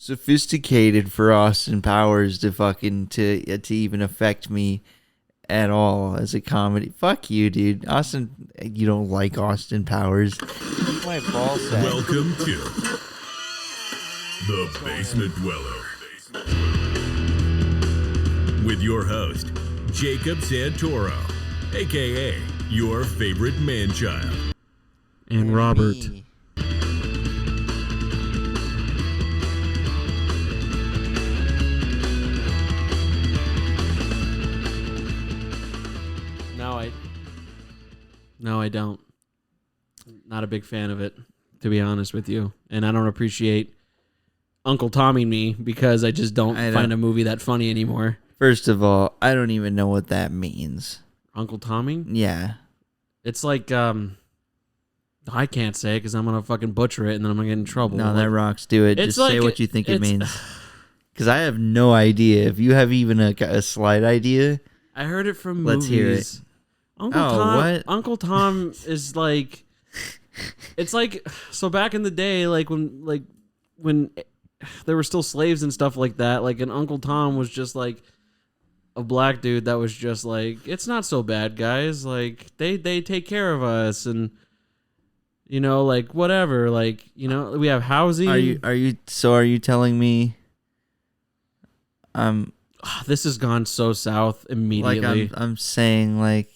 sophisticated for Austin Powers to even affect me at all as a comedy. Fuck you, dude. You don't like Austin Powers. My ball sack. Welcome to The Basement Dweller with your host, Jacob Santoro, a.k.a. your favorite man-child. And Robert. No, I don't. Not a big fan of it, to be honest with you. And I don't appreciate Uncle Tommy me because I just don't find a movie that funny anymore. First of all, I don't even know what that means. Uncle Tommy? Yeah. It's like, I can't say it because I'm going to fucking butcher it and then I'm going to get in trouble. No, that rocks. Do it. Just say what you think it means. Because I have no idea. If you have even a slight idea. I heard it from Let's movies. Hear it. Uncle Tom is like, it's like, so back in the day, like when there were still slaves and stuff like that, like an Uncle Tom was just like a black dude that was just like, it's not so bad, guys. Like they take care of us and, you know, like whatever, like, you know, we have housing. Are you telling me this has gone so south immediately. Like I'm saying like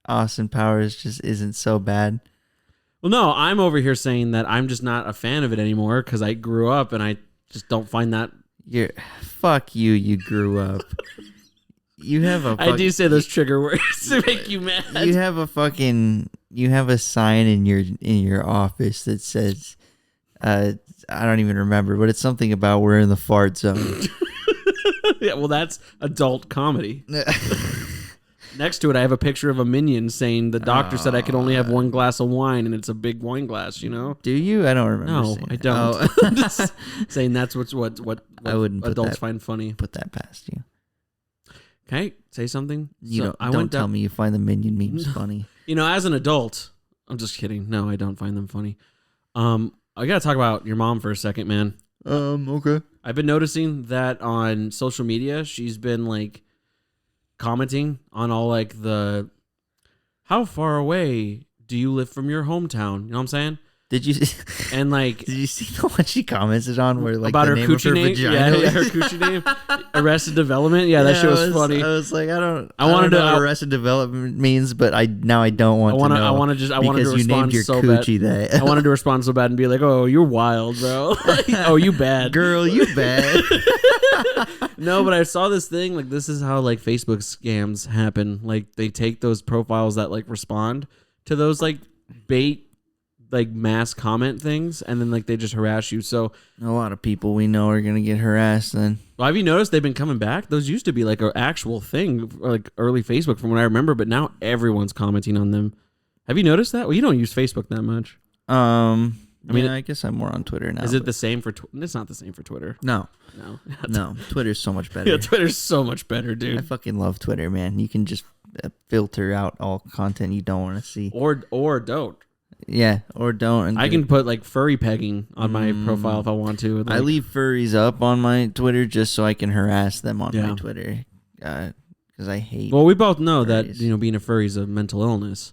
Austin Powers just isn't so bad. Well, no, I'm over here saying that I'm just not a fan of it anymore because I grew up and I just don't find that. Fuck you. You grew up. You have a. I do say those trigger words to make you mad. You have a sign in your office that says, I don't even remember, but it's something about we're in the fart zone. Yeah, well, that's adult comedy. Next to it, I have a picture of a minion saying the doctor said I could only have one glass of wine, and it's a big wine glass, you know? Do you? I don't remember. No, I don't. Oh. I'm just saying that's what I wouldn't adults find funny. Put that past you. Okay, say something. Don't tell me you find the minion memes funny. You know, as an adult, I'm just kidding. No, I don't find them funny. I gotta talk about your mom for a second, man. Okay. I've been noticing that on social media, she's been like commenting on all like the how far away do you live from your hometown? You know what I'm saying? Did you and like did you see the one she commented on where like about the her name of her name? vagina? Yeah, her coochie name. Arrested Development. Yeah, that shit was funny. I was like, I don't know what Arrested Development means, but I don't want to know. I wanted to respond you named your so coochie bad. that. I wanted to respond so bad and be like, "Oh, you're wild, bro. Oh, you bad, girl, you bad." No, but I saw this thing. Like, this is how like Facebook scams happen. Like, they take those profiles that like respond to those like bait, like mass comment things, and then like they just harass you. So a lot of people we know are gonna get harassed. Then, well, have you noticed they've been coming back? Those used to be like an actual thing, like early Facebook, from what I remember. But now everyone's commenting on them. Have you noticed that? Well, you don't use Facebook that much. I mean, I guess I'm more on Twitter now. Is it the same for Twitter? It's not the same for Twitter. No. Twitter's so much better. Yeah, Twitter's so much better, dude. I fucking love Twitter, man. You can just filter out all content you don't want to see. Or don't. Yeah, or don't. And I can put like furry pegging on my profile if I want to. Like, I leave furries up on my Twitter just so I can harass them on my Twitter. Because I hate. Well, we both know furries. that being a furry is a mental illness.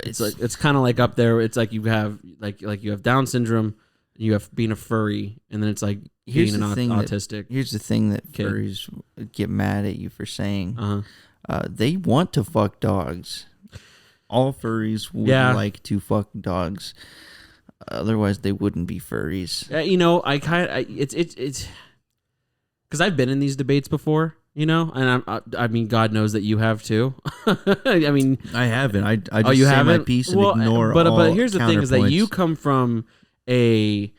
It's like it's kind of like up there. It's like you have like you have Down syndrome, you have being a furry, and then it's like being an autistic. Here's the thing that furries get mad at you for saying. They want to fuck dogs. All furries would like to fuck dogs. Otherwise, they wouldn't be furries. It's because I've been in these debates before. You know, and I mean, God knows that you have too. I mean, I haven't. I just say my piece and ignore all But here's the thing: is that you counterpoints. come from a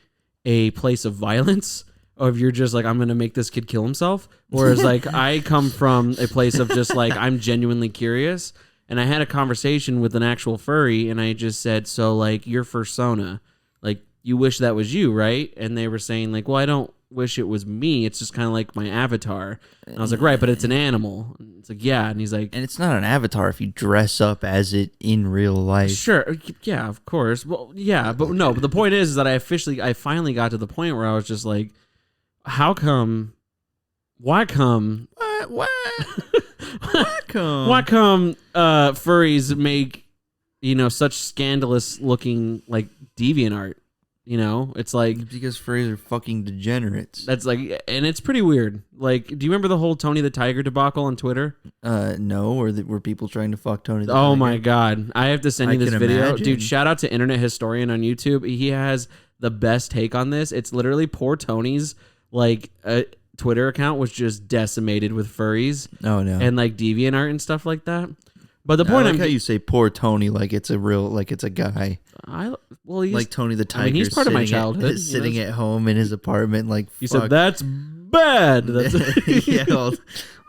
place of violence, or if you're just like, I'm gonna make this kid kill himself, whereas like I come from a place of just like I'm genuinely curious. And I had a conversation with an actual furry, and I just said, so like your fursona, like you wish that was you, right? And they were saying like, well, I don't wish it was me. It's just kind of like my avatar. And I was like, right, but it's an animal. And it's like, yeah. And he's like, and it's not an avatar if you dress up as it in real life. Sure, yeah, of course. Well, yeah, but no. But the point is that I finally got to the point where I was just like, how come? Why come? What? Why come? Why come furries make such scandalous looking like deviant art? It's like because furries are fucking degenerates. That's like, and it's pretty weird. Like, do you remember the whole Tony the Tiger debacle on Twitter? No, or were people trying to fuck Tony the Tiger? Oh my god, I have to send you this video, imagine. dude. Shout out to Internet Historian on YouTube. He has the best take on this. It's literally poor Tony's Twitter account was just decimated with furries. Oh no, and like deviant art and stuff like that. But the point, I like how you say poor Tony, like it's a guy. He's like Tony the Tiger. He's part of my childhood. Sitting at home in his apartment, like he said, "That's bad." Yeah,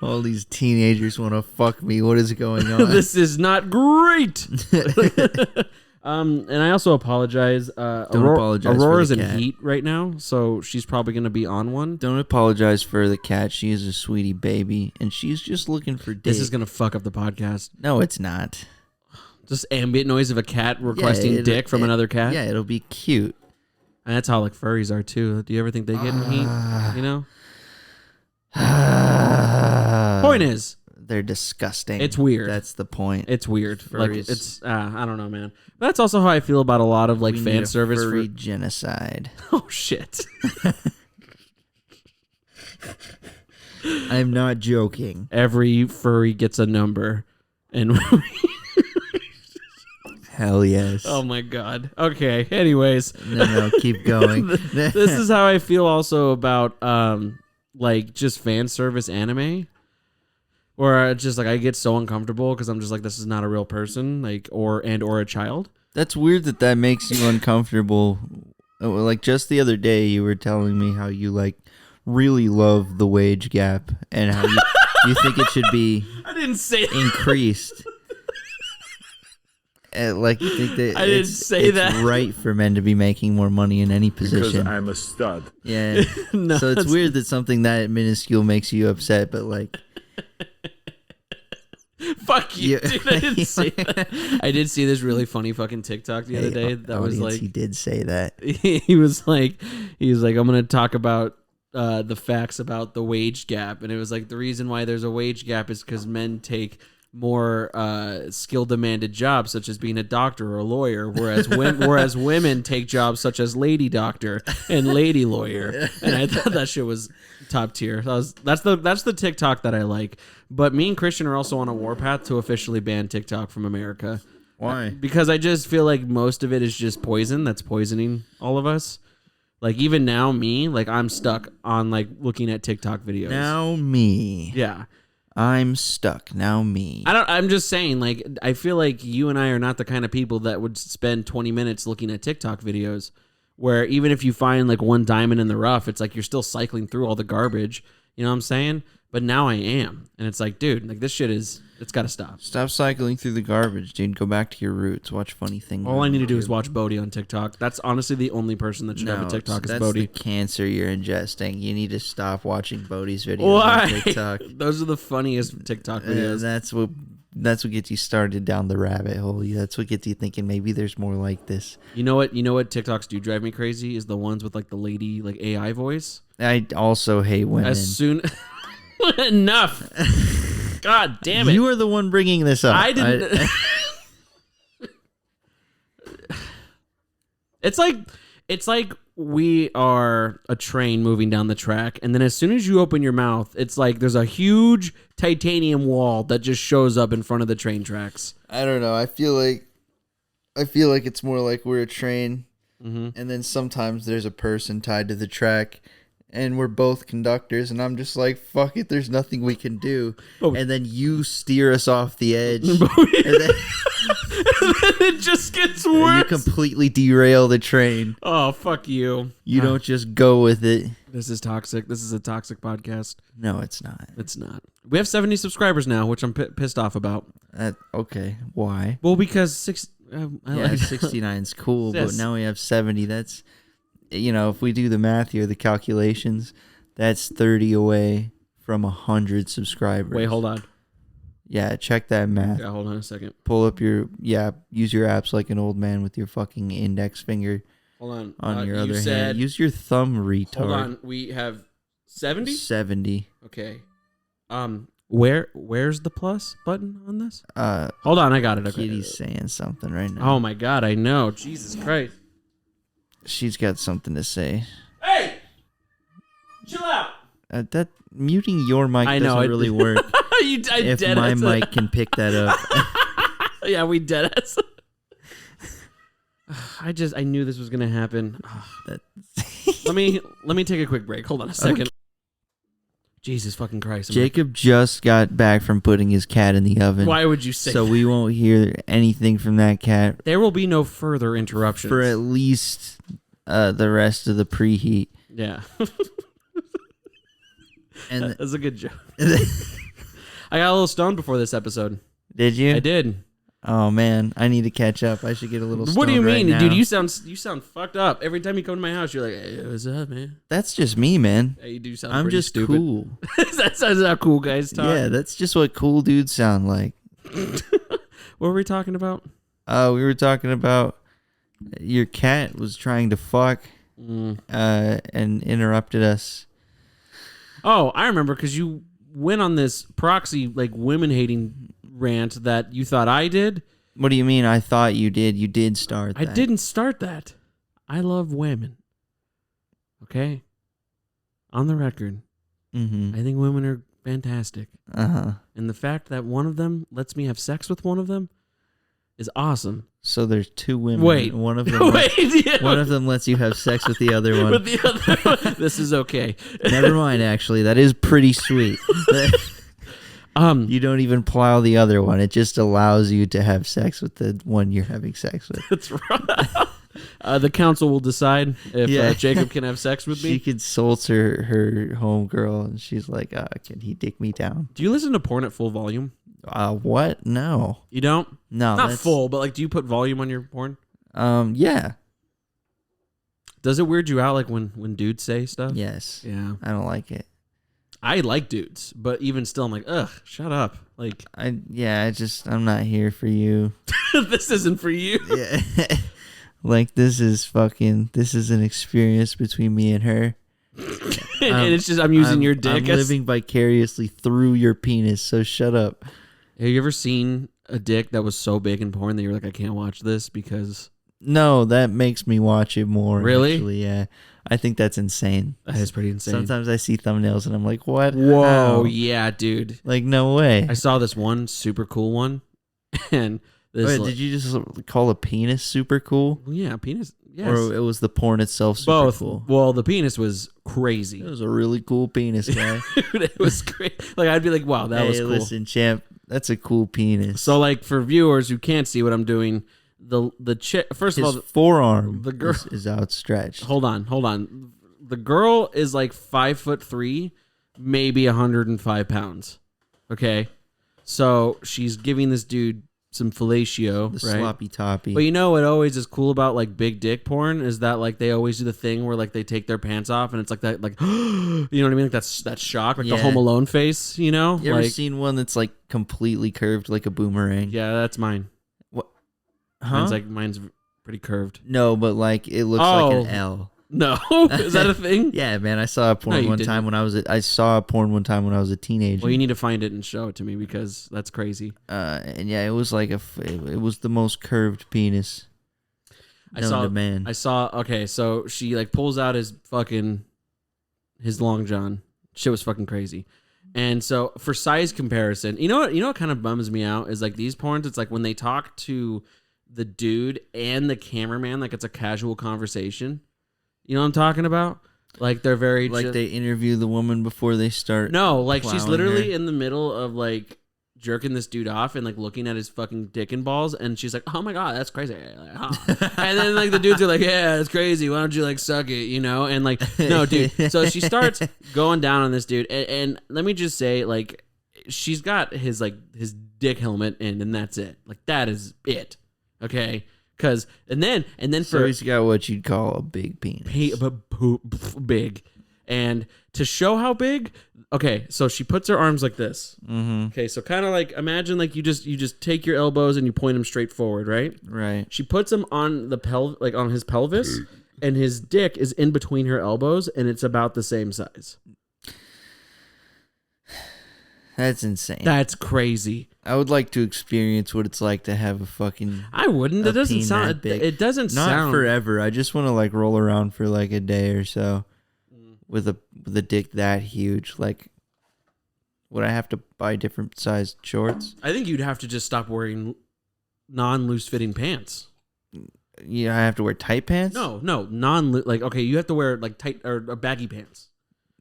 all these teenagers want to fuck me. What is going on? This is not great. And I also apologize. Aurora's in heat right now, so she's probably going to be on one. Don't apologize for the cat. She is a sweetie baby, and she's just looking for dick. This is going to fuck up the podcast. No, it's not. Just ambient noise of a cat requesting dick from another cat? Yeah, it'll be cute. And that's how like furries are too. Do you ever think they get in heat? Point is, they're disgusting. It's weird. That's the point. It's weird. Furries. Like it's I don't know, man. But that's also how I feel about a lot of like fan service furry genocide. Oh shit. I'm not joking. Every furry gets a number, and hell yes. Oh my god. Okay. Anyways, no, keep going. This is how I feel also about like just fan service anime. Or just like I get so uncomfortable because I'm just like, this is not a real person, like or a child. That's weird that makes you uncomfortable. Like just the other day, you were telling me how you like really love the wage gap and how you think it should be. I didn't say increased. Like you think that I didn't say it's that. Right for men to be making more money in any position. Because I'm a stud. Yeah. No, so it's weird that something that minuscule makes you upset, but like. Fuck you, dude. I didn't say that. I did see this really funny fucking TikTok the other day. That was like he did say that. He was like, I'm gonna talk about the facts about the wage gap, and it was like the reason why there's a wage gap is because men take more skill demanded jobs such as being a doctor or a lawyer, whereas women take jobs such as lady doctor and lady lawyer. And I thought that shit was top tier. That's the TikTok that I like. But me and Christian are also on a warpath to officially ban TikTok from America. Why? Because I just feel like most of it is just poison that's poisoning all of us. Like even now, I'm stuck on like looking at TikTok videos. Now me. Yeah. I'm stuck. Now me. I'm just saying, like, I feel like you and I are not the kind of people that would spend 20 minutes looking at TikTok videos where even if you find like one diamond in the rough, it's like you're still cycling through all the garbage. You know what I'm saying? But now I am. And it's like, dude, like this shit it's got to stop. Stop cycling through the garbage, dude. Go back to your roots. Watch funny things. All I need to do is watch Bodhi on TikTok. That's honestly the only person that should have a TikTok is Bodhi. That's the cancer you're ingesting. You need to stop watching Bodhi's videos on TikTok. Those are the funniest TikTok videos. That's what gets you started down the rabbit hole. That's what gets you thinking maybe there's more like this. You know what TikToks do drive me crazy is the ones with like the lady like AI voice. I also hate women. As soon enough. God damn it. You are the one bringing this up. I didn't. It's like we are a train moving down the track, and then as soon as you open your mouth, it's like there's a huge titanium wall that just shows up in front of the train tracks. I don't know. I feel like it's more like we're a train, and then sometimes there's a person tied to the track. And we're both conductors, and I'm just like, fuck it, there's nothing we can do. And then you steer us off the edge. and, then, it just gets worse. You completely derail the train. Oh, fuck you. You don't just go with it. This is toxic. This is a toxic podcast. No, it's not. It's not. We have 70 subscribers now, which I'm pissed off about. Okay, why? Well, because 69 is cool, but now we have 70. That's... if we do the math here, the calculations, that's 30 away from 100 subscribers. Wait, hold on. Yeah, check that math. Yeah, hold on a second. Pull up use your apps like an old man with your fucking index finger. Hold on. On your other hand. Use your thumb, retard. Hold on. We have 70? 70. Okay. Where's the plus button on this? Hold on, I got it. Okay. Kitty's saying something right now. Oh my god, I know. Jesus Christ. She's got something to say. Hey! Chill out. That muting your mic doesn't really work. If my mic can pick that up. Yeah, we dead ass. I knew this was gonna happen. Let me take a quick break. Hold on a second. Okay. Jesus fucking Christ. Jacob just got back from putting his cat in the oven. Why would you say so that? We won't hear anything from that cat. There will be no further interruptions. For at least the rest of the preheat. Yeah. And that's a good joke. I got a little stoned before this episode. Did you? I did. Oh man, I need to catch up. I should get a little stoned. What do you mean, right dude? now. You sound fucked up. Every time you come to my house, you're like, "Hey, what's up, man?" That's just me, man. Yeah, you do sound I'm pretty just stupid. cool. That's how cool guys talk. Yeah, that's just what cool dudes sound like. What were we talking about? We were talking about your cat was trying to fuck and interrupted us. Oh, I remember because you went on this proxy like women hating rant that you thought I did. What do you mean? I thought you did. You did start that. I didn't start that. I love women. Okay? On the record, I think women are fantastic. And the fact that one of them lets me have sex with one of them is awesome. So there's two women. Wait. One of them One of them lets you have sex with the other one. With the other one. This is okay. Never mind, actually. That is pretty sweet. You don't even plow the other one. It just allows you to have sex with the one you're having sex with. That's right. The council will decide if Jacob can have sex with me. She consults her homegirl, and she's like, can he dick me down? Do you listen to porn at full volume? What? No. You don't? No. Not full, but like, do you put volume on your porn? Yeah. Does it weird you out like when dudes say stuff? Yes. Yeah. I don't like it. I like dudes, but even still, I'm like, ugh, shut up. Like, I'm not here for you. This isn't for you. Yeah. Like, this is an experience between me and her. And it's just, I'm using your dick. I'm living vicariously through your penis, so shut up. Have you ever seen a dick that was so big in porn that you're like, I can't watch this because... No, that makes me watch it more. Really? Actually, yeah. I think that's insane. That is pretty insane. Sometimes I see thumbnails and I'm like, what? Whoa, How? yeah, dude. Like, no way. I saw this one super cool one. And this... Wait, did you just call a penis super cool? Well, yeah, penis... Yes. Or it was the porn itself super Both. cool? Well, the penis was crazy. It was a really cool penis, guy. Dude, it was great. Like, I'd be like, wow, that was cool. Listen, champ, that's a cool penis. So, like, for viewers who can't see what I'm doing, first of all, forearm the girl is outstretched. Hold on. The girl is like 5'3", maybe 105 pounds. Okay, so she's giving this dude some fellatio, The right? sloppy toppy. But you know what always is cool about like big dick porn is that like they always do the thing where like they take their pants off and it's like that, like, you know what I mean? Like that shock, like the Home Alone face, you know? You ever seen one that's like completely curved like a boomerang? Yeah, that's mine. What? Huh? Mine's pretty curved. No, but like it looks like an L. No, is that a thing? Yeah, man. I saw a porn one time when I was a teenager. Well, you need to find it and show it to me because that's crazy. And yeah, it was like it was the most curved penis known to man. I saw. Okay, so she like pulls out his long john. Shit was fucking crazy. And so for size comparison, you know what kind of bums me out is like these porns. It's like when they talk to the dude and the cameraman, like it's a casual conversation. You know what I'm talking about? Like they're very they interview the woman before they start. No, like she's literally her. in the middle of like jerking this dude off and like looking at his fucking dick and balls, and she's like, "Oh my god, that's crazy!" Like, huh. And then like the dudes are like, "Yeah, that's crazy. Why don't you like suck it?" You know? And like, no, dude. So she starts going down on this dude, and let me just say, like, she's got his dick helmet in, and that's it. Like that is it. Okay. And then so he's got what you'd call a big penis. Big. And to show how big, okay, so she puts her arms like this. Mm-hmm. Okay, so kind of like imagine like you just take your elbows and you point them straight forward, right? Right. She puts them on on his pelvis, and his dick is in between her elbows, and it's about the same size. That's insane. That's crazy. I would like to experience what it's like to have a fucking. I wouldn't. It doesn't sound. It doesn't sound. Not forever. I just want to like roll around for like a day or so with a dick that huge. Like, would I have to buy different sized shorts? I think you'd have to just stop wearing non-loose fitting pants. Yeah, I have to wear tight pants. No, like okay, you have to wear like tight or baggy pants.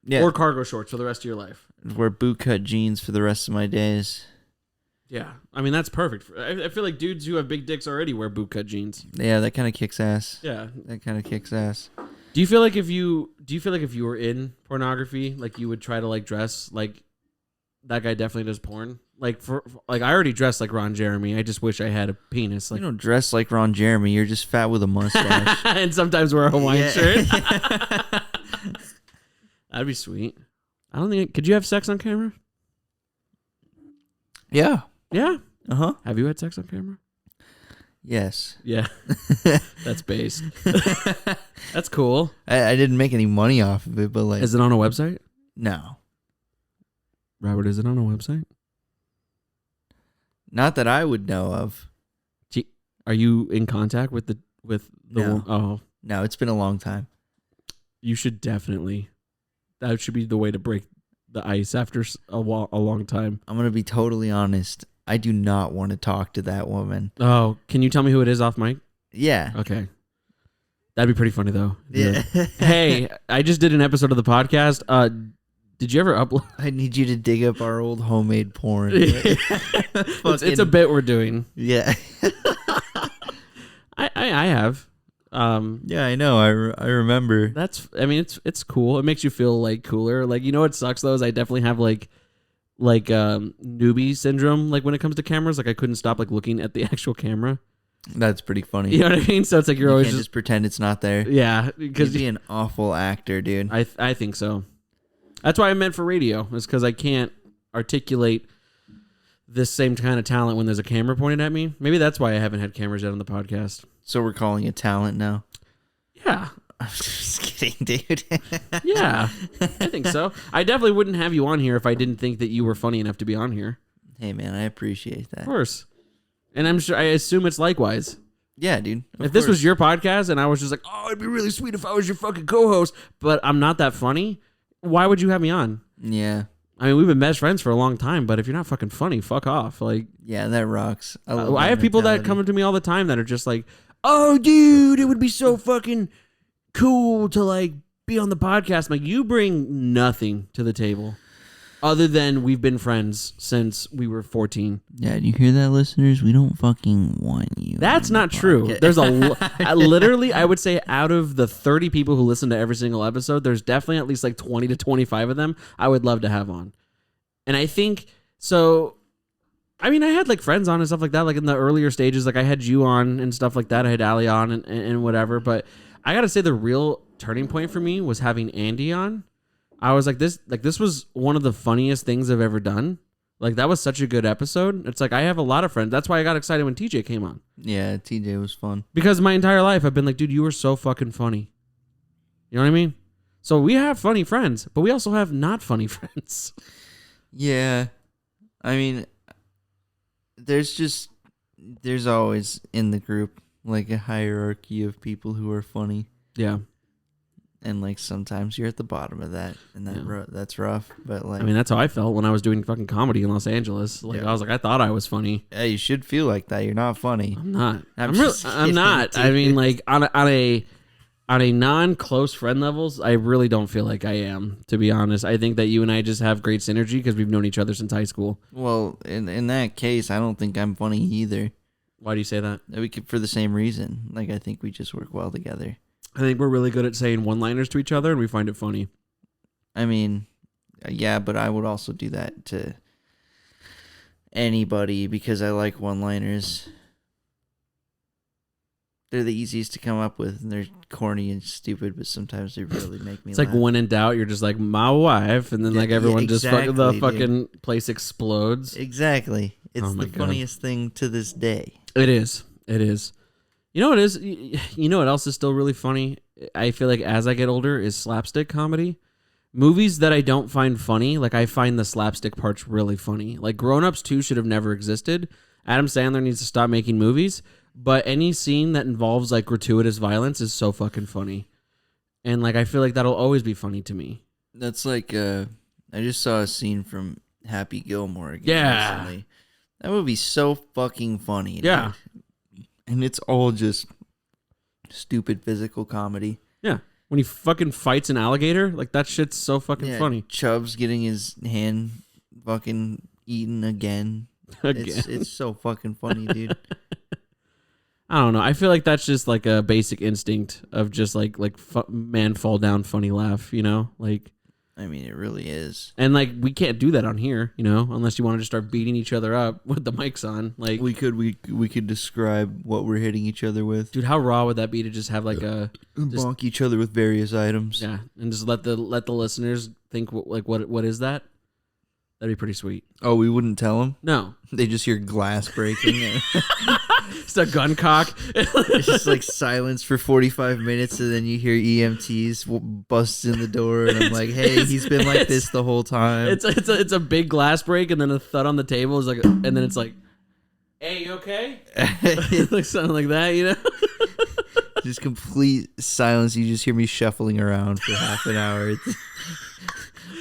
Yeah. Or cargo shorts for the rest of your life. Wear bootcut jeans for the rest of my days. Yeah, I mean that's perfect. I feel like dudes who have big dicks already wear bootcut jeans. Yeah, that kind of kicks ass. Yeah, that kind of kicks ass. Do you feel like if you were in pornography, like you would try to like dress like that guy definitely does porn? Like I already dress like Ron Jeremy. I just wish I had a penis. Like you don't dress like Ron Jeremy. You're just fat with a mustache and sometimes wear a Hawaiian shirt. That'd be sweet. I don't think. Could you have sex on camera? Yeah. Yeah. Uh-huh. Have you had sex on camera? Yes. Yeah. That's based. That's cool. I didn't make any money off of it, but like... Is it on a website? No. Robert, is it on a website? Not that I would know of. Are you in contact with the No. Oh. No, it's been a long time. You should definitely. That should be the way to break the ice after a long time. I'm going to be totally honest. I do not want to talk to that woman. Oh, can you tell me who it is off mic? Yeah. Okay. That'd be pretty funny, though. Yeah. Hey, I just did an episode of the podcast. Did you ever upload? I need you to dig up our old homemade porn. It's a bit we're doing. Yeah. I have. Yeah, I know. I remember. I mean, it's cool. It makes you feel like cooler. Like, you know what sucks though is I definitely have like newbie syndrome. Like when it comes to cameras, like I couldn't stop like looking at the actual camera. That's pretty funny. You know what I mean? So it's like you're always just pretend it's not there. Yeah, because you'd be an awful actor, dude. I think so. That's why I meant for radio. Is because I can't articulate this same kind of talent when there's a camera pointed at me. Maybe that's why I haven't had cameras yet on the podcast. So we're calling it talent now. Yeah. I'm just kidding, dude. Yeah, I think so. I definitely wouldn't have you on here if I didn't think that you were funny enough to be on here. Hey, man, I appreciate that. Of course. And I assume it's likewise. Yeah, dude. If this was your podcast and I was just like, oh, it'd be really sweet if I was your fucking co-host, but I'm not that funny, why would you have me on? Yeah. I mean, we've been best friends for a long time, but if you're not fucking funny, fuck off. Like, yeah, that rocks. I have people that come up to me all the time that are just like, oh, dude, it would be so fucking cool to like be on the podcast. I'm like, you bring nothing to the table other than we've been friends since we were 14. Yeah, do you hear that, listeners? We don't fucking want you. That's not true. There's literally, I would say out of the 30 people who listen to every single episode, there's definitely at least like 20 to 25 of them I would love to have on. And I think, so, I mean, I had like friends on and stuff like that, like in the earlier stages, like I had you on and stuff like that. I had Ali on and whatever, but I got to say the real turning point for me was having Andy on. I was like, this was one of the funniest things I've ever done. Like, that was such a good episode. It's like, I have a lot of friends. That's why I got excited when TJ came on. Yeah, TJ was fun. Because my entire life, I've been like, dude, you were so fucking funny. You know what I mean? So we have funny friends, but we also have not funny friends. Yeah. I mean, there's always in the group, like, a hierarchy of people who are funny. Yeah. And, like, sometimes you're at the bottom of that, and that's rough. But, like, I mean, that's how I felt when I was doing fucking comedy in Los Angeles. Like, yeah. I was like, I thought I was funny. Yeah, you should feel like that. You're not funny. I'm not. I'm not. Dude. I mean, like, on a non-close friend levels, I really don't feel like I am, to be honest. I think that you and I just have great synergy because we've known each other since high school. Well, in that case, I don't think I'm funny either. Why do you say that? For the same reason. Like, I think we just work well together. I think we're really good at saying one-liners to each other, and we find it funny. I mean, yeah, but I would also do that to anybody because I like one-liners. They're the easiest to come up with, and they're corny and stupid, but sometimes they really make me laugh. It's like when in doubt, you're just like, my wife, and then like everyone just the fucking place explodes. Exactly. It's the funniest thing to this day. It is. It is. You know what is? You know what else is still really funny? I feel like as I get older is slapstick comedy. Movies that I don't find funny, like I find the slapstick parts really funny. Like Grown Ups 2 should have never existed. Adam Sandler needs to stop making movies. But any scene that involves like gratuitous violence is so fucking funny. And like I feel like that'll always be funny to me. That's like I just saw a scene from Happy Gilmore again recently. That movie's so fucking funny. Yeah. Dude. And it's all just stupid physical comedy. Yeah. When he fucking fights an alligator, like that shit's so fucking funny. Chubb's getting his hand fucking eaten again. It's so fucking funny, dude. I don't know. I feel like that's just like a basic instinct of just like man fall down funny laugh, you know? Like I mean, it really is. And like we can't do that on here, you know, unless you want to just start beating each other up with the mics on. Like we could describe what we're hitting each other with. Dude, how raw would that be to just have like bonk each other with various items? Yeah, and just let the listeners think what is that? That'd be pretty sweet. Oh, we wouldn't tell them? No. They just hear glass breaking. It's a gun cock. It's just like silence for 45 minutes, and then you hear EMTs bust in the door, and I'm like, hey, he's been like this the whole time. It's a big glass break, and then a thud on the table is like, and then it's like, hey, you okay? Like something like that, you know? Just complete silence. You just hear me shuffling around for half an hour.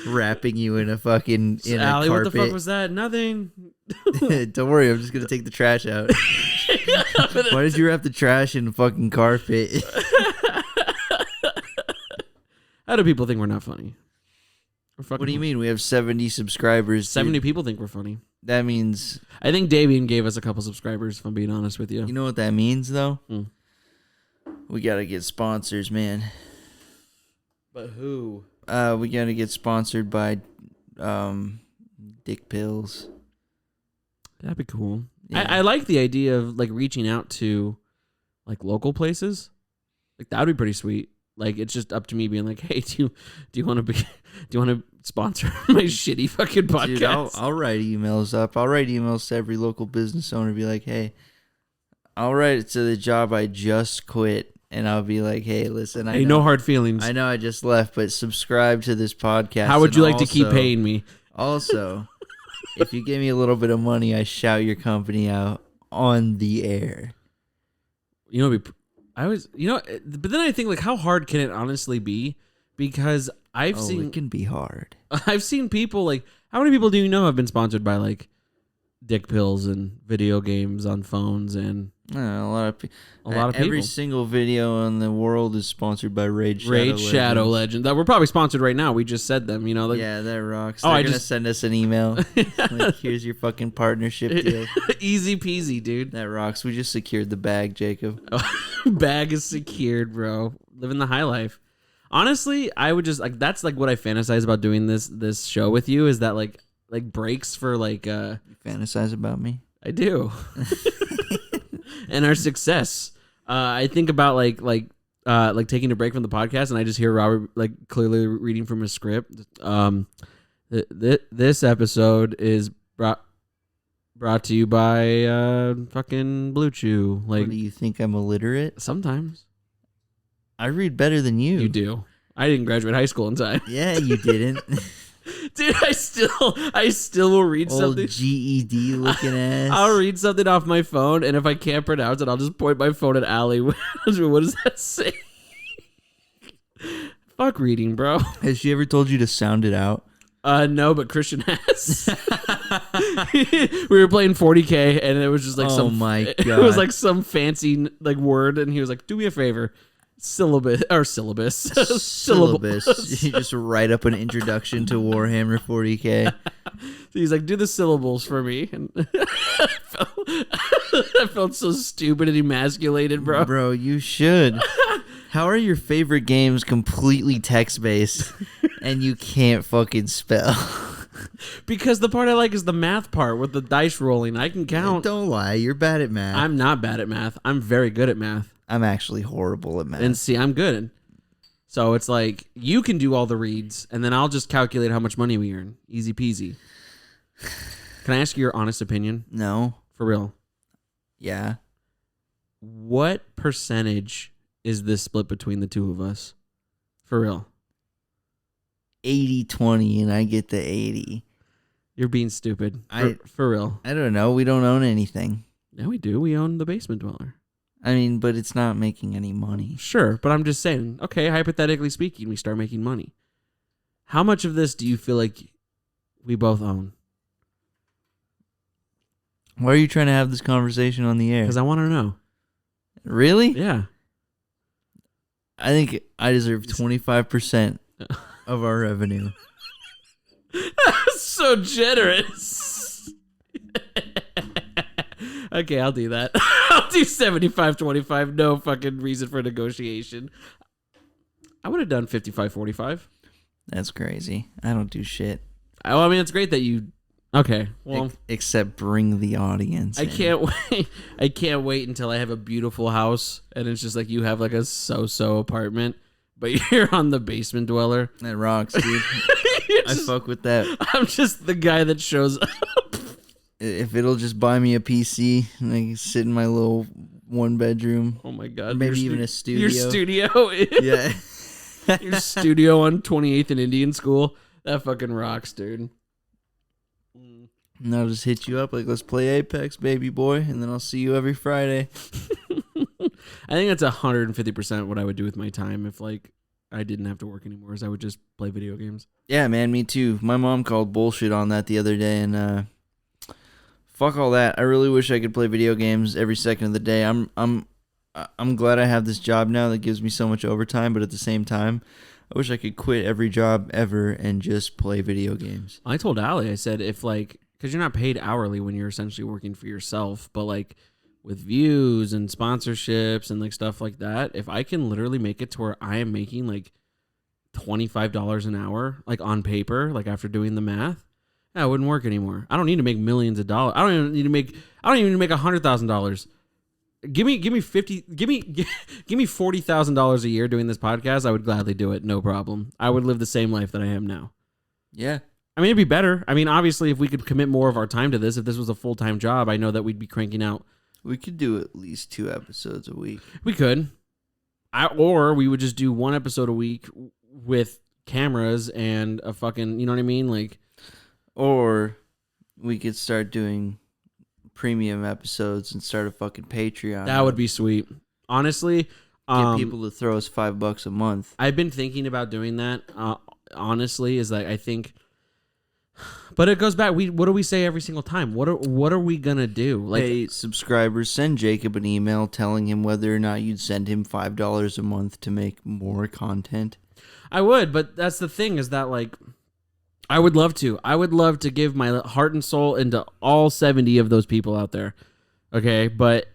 Wrapping you in a fucking Allie, a carpet. what the fuck was that? Nothing. Don't worry, I'm just gonna take the trash out. Why did you wrap the trash in fucking carpet? How do people think we're not funny? What do you mean? We have 70 subscribers. 70 people think we're funny. That means I think Davian gave us a couple subscribers, if I'm being honest with you. You know what that means, though? Mm. We gotta get sponsors, man. But who? We gotta get sponsored by dick pills. That'd be cool. Yeah. I like the idea of like reaching out to like local places. Like that would be pretty sweet. Like it's just up to me being like, hey, do you want to sponsor my shitty fucking podcast? Dude, I'll write emails up. I'll write emails to every local business owner. Be like, hey, I'll write it to the job I just quit. And I'll be like, hey, listen, I know, no hard feelings. I know I just left, but subscribe to this podcast. How would you like to keep paying me? Also, if you give me a little bit of money, I shout your company out on the air. You know, but then I think like, how hard can it honestly be? Because I've seen it can be hard. I've seen people like, how many people do you know have been sponsored by like dick pills and video games on phones and a lot of people. Every single video in the world is sponsored by Raid Shadow Legends. That we're probably sponsored right now. We just said them, you know. Like, yeah, that rocks. They're gonna send us an email. Like, here's your fucking partnership deal. Easy peasy, dude. That rocks. We just secured the bag, Jacob. Bag is secured, bro. Living the high life. Honestly, I would just like that's like what I fantasize about doing this show with you is that like breaks for like You fantasize about me? I do. And our success. I think about like taking a break from the podcast, and I just hear Robert like clearly reading from a script. This episode is brought to you by fucking Blue Chew. Like, what, do you think I'm illiterate? Sometimes I read better than you. You do. I didn't graduate high school in time. Yeah, you didn't. Dude, I still will read Old something. GED looking ass. I'll read something off my phone, and if I can't pronounce it, I'll just point my phone at Allie. What does that say? Fuck reading, bro. Has she ever told you to sound it out? No, but Christian has. We were playing 40K, and it was just like God. It was like some fancy like word, and he was like, "Do me a favor." Syllabus. You just write up an introduction to Warhammer 40K. He's like, do the syllables for me. And I felt so stupid and emasculated, bro. Bro, you should. How are your favorite games completely text-based and you can't fucking spell? Because the part I like is the math part with the dice rolling. I can count. Don't lie. You're bad at math. I'm not bad at math. I'm very good at math. I'm actually horrible at math. And see, I'm good. So it's like, you can do all the reads, and then I'll just calculate how much money we earn. Easy peasy. Can I ask you your honest opinion? No. For real? Yeah. What percentage is this split between the two of us? For real? 80-20 and I get the 80. You're being stupid. For real. I don't know. We don't own anything. Yeah, we do. We own the Basement Dweller. I mean, but it's not making any money. Sure, but I'm just saying, okay, hypothetically speaking, we start making money. How much of this do you feel like we both own? Why are you trying to have this conversation on the air? Because I want to know. Really? Yeah. I think I deserve 25% of our revenue. That's so generous. Okay, I'll do that. I'll do 75-25. No fucking reason for negotiation. I would have done 55-45. That's crazy. I don't do shit. Oh, I mean, it's great that you... Okay, well... Except bring the audience in. Can't wait. I can't wait until I have a beautiful house, and it's just like you have like a so-so apartment, but you're on the Basement Dweller. That rocks, dude. I fuck with that. I'm just the guy that shows up. If it'll just buy me a PC and I can sit in my little one bedroom. Oh my god. Maybe even a studio. Your studio? Yeah. Your studio on 28th and Indian School. That fucking rocks, dude. And I'll just hit you up like, let's play Apex, baby boy, and then I'll see you every Friday. I think that's 150% what I would do with my time if like I didn't have to work anymore, is I would just play video games. Yeah, man, me too. My mom called bullshit on that the other day, and fuck all that. I really wish I could play video games every second of the day. I'm glad I have this job now that gives me so much overtime, but at the same time, I wish I could quit every job ever and just play video games. I told Allie, I said, if like, because you're not paid hourly when you're essentially working for yourself, but like with views and sponsorships and like stuff like that, if I can literally make it to where I am making like $25 an hour, like on paper, like after doing the math, it wouldn't work anymore. I don't need to make millions of dollars. I don't even need to make $100,000. Give me $40,000 a year doing this podcast. I would gladly do it. No problem. I would live the same life that I am now. Yeah. I mean, it'd be better. I mean, obviously, if we could commit more of our time to this, if this was a full-time job, I know that we'd be cranking out. We could do at least 2 episodes a week. We could. Or we would just do 1 episode a week with cameras and a fucking, you know what I mean? Like, or we could start doing premium episodes and start a fucking Patreon. That would be sweet. Honestly, get people to throw us $5 a month. I've been thinking about doing that. Honestly, is like I think, but it goes back. What do we say every single time? What are we gonna do? Like, hey, subscribers, send Jacob an email telling him whether or not you'd send him $5 a month to make more content. I would, but that's the thing is that like. I would love to. I would love to give my heart and soul into all 70 of those people out there. Okay, but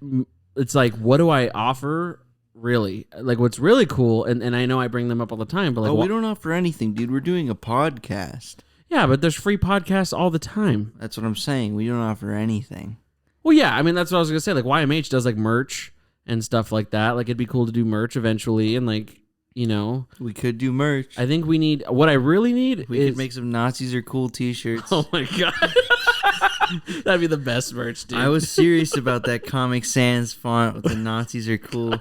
it's like, what do I offer, really? Like, what's really cool, and I know I bring them up all the time, but like... we don't offer anything, dude. We're doing a podcast. Yeah, but there's free podcasts all the time. That's what I'm saying. We don't offer anything. Well, yeah, I mean, that's what I was going to say. Like, YMH does, like, merch and stuff like that. Like, it'd be cool to do merch eventually, and, like... You know, we could do merch. I think we need. What I really need we could make some Nazis are cool T-shirts. Oh my god, that'd be the best merch, dude. I was serious about that Comic Sans font with the Nazis are cool.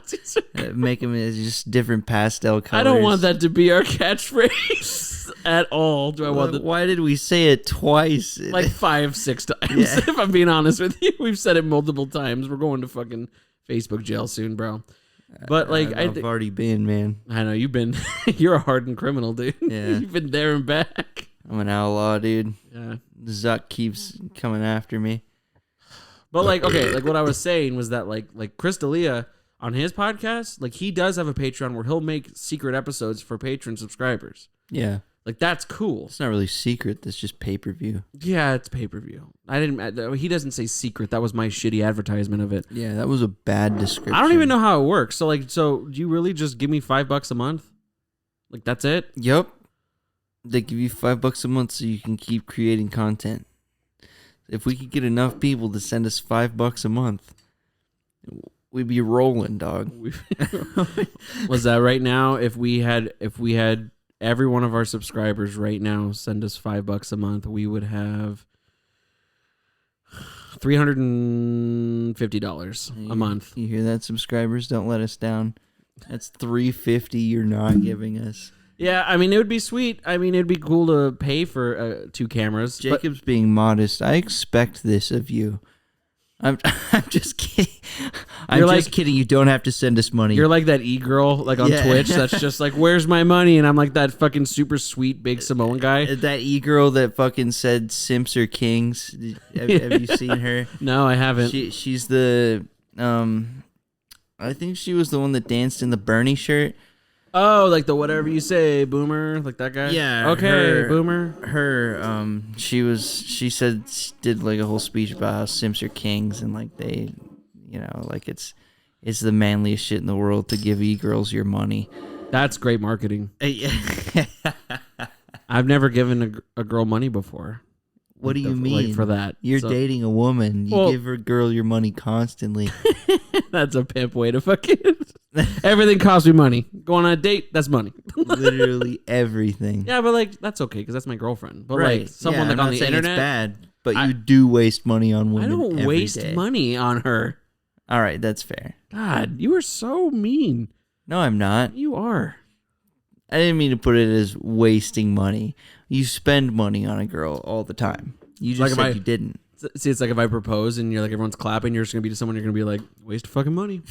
Make them as just different pastel colors. I don't want that to be our catchphrase at all. Do I want that? Why did we say it twice? Like 5-6 times. Yeah. If I'm being honest with you, we've said it multiple times. We're going to fucking Facebook jail soon, bro. But like I've already been, man. I know you've been. You're a hardened criminal, dude. Yeah, you've been there and back. I'm an outlaw, dude. Yeah, Zuck keeps coming after me. But like, okay, like what I was saying was that like Chris D'Elia on his podcast, like he does have a Patreon where he'll make secret episodes for patron subscribers. Yeah. Like, that's cool. It's not really secret. That's just pay-per-view. Yeah, it's pay-per-view. He doesn't say secret. That was my shitty advertisement of it. Yeah, that was a bad description. I don't even know how it works. So do you really just give me $5 a month? Like, that's it? Yep. They give you $5 a month so you can keep creating content. If we could get enough people to send us $5 a month, we'd be rolling, dog. Was that right now? If we had every one of our subscribers right now send us $5 a month, we would have $350 a month. You hear that, subscribers? Don't let us down. That's $350 you're not giving us. Yeah, I mean, it would be sweet. I mean, it'd be cool to pay for 2 cameras. Jacob's being modest. I expect this of you. I'm just kidding. I'm just kidding. You don't have to send us money. You're like that e-girl like on Twitch that's just like, where's my money? And I'm like that fucking super sweet big Samoan guy. That e-girl that fucking said simps are kings. Have you seen her? No, I haven't. She's the I think she was the one that danced in the Bernie shirt. Oh, like the whatever you say, boomer, like that guy? Yeah. Okay, boomer. She said, did like a whole speech about how simps are kings and like they, like it's the manliest shit in the world to give e-girls your money. That's great marketing. I've never given a girl money before. What do you mean? Like for that. You're dating a woman. You give a girl your money constantly. That's a pimp way to fucking... Everything costs me money. Go on a date, that's money. Literally everything. Yeah, but like that's okay because that's my girlfriend. But right. like someone like on the internet, it's bad. But you do waste money on women. I don't waste money on her. All right, that's fair. God, you are so mean. No, I'm not. You are. I didn't mean to put it as wasting money. You spend money on a girl all the time. You just said you didn't. See, it's like if I propose and you're like everyone's clapping, you're just gonna be to someone. You're gonna be like, waste of fucking money.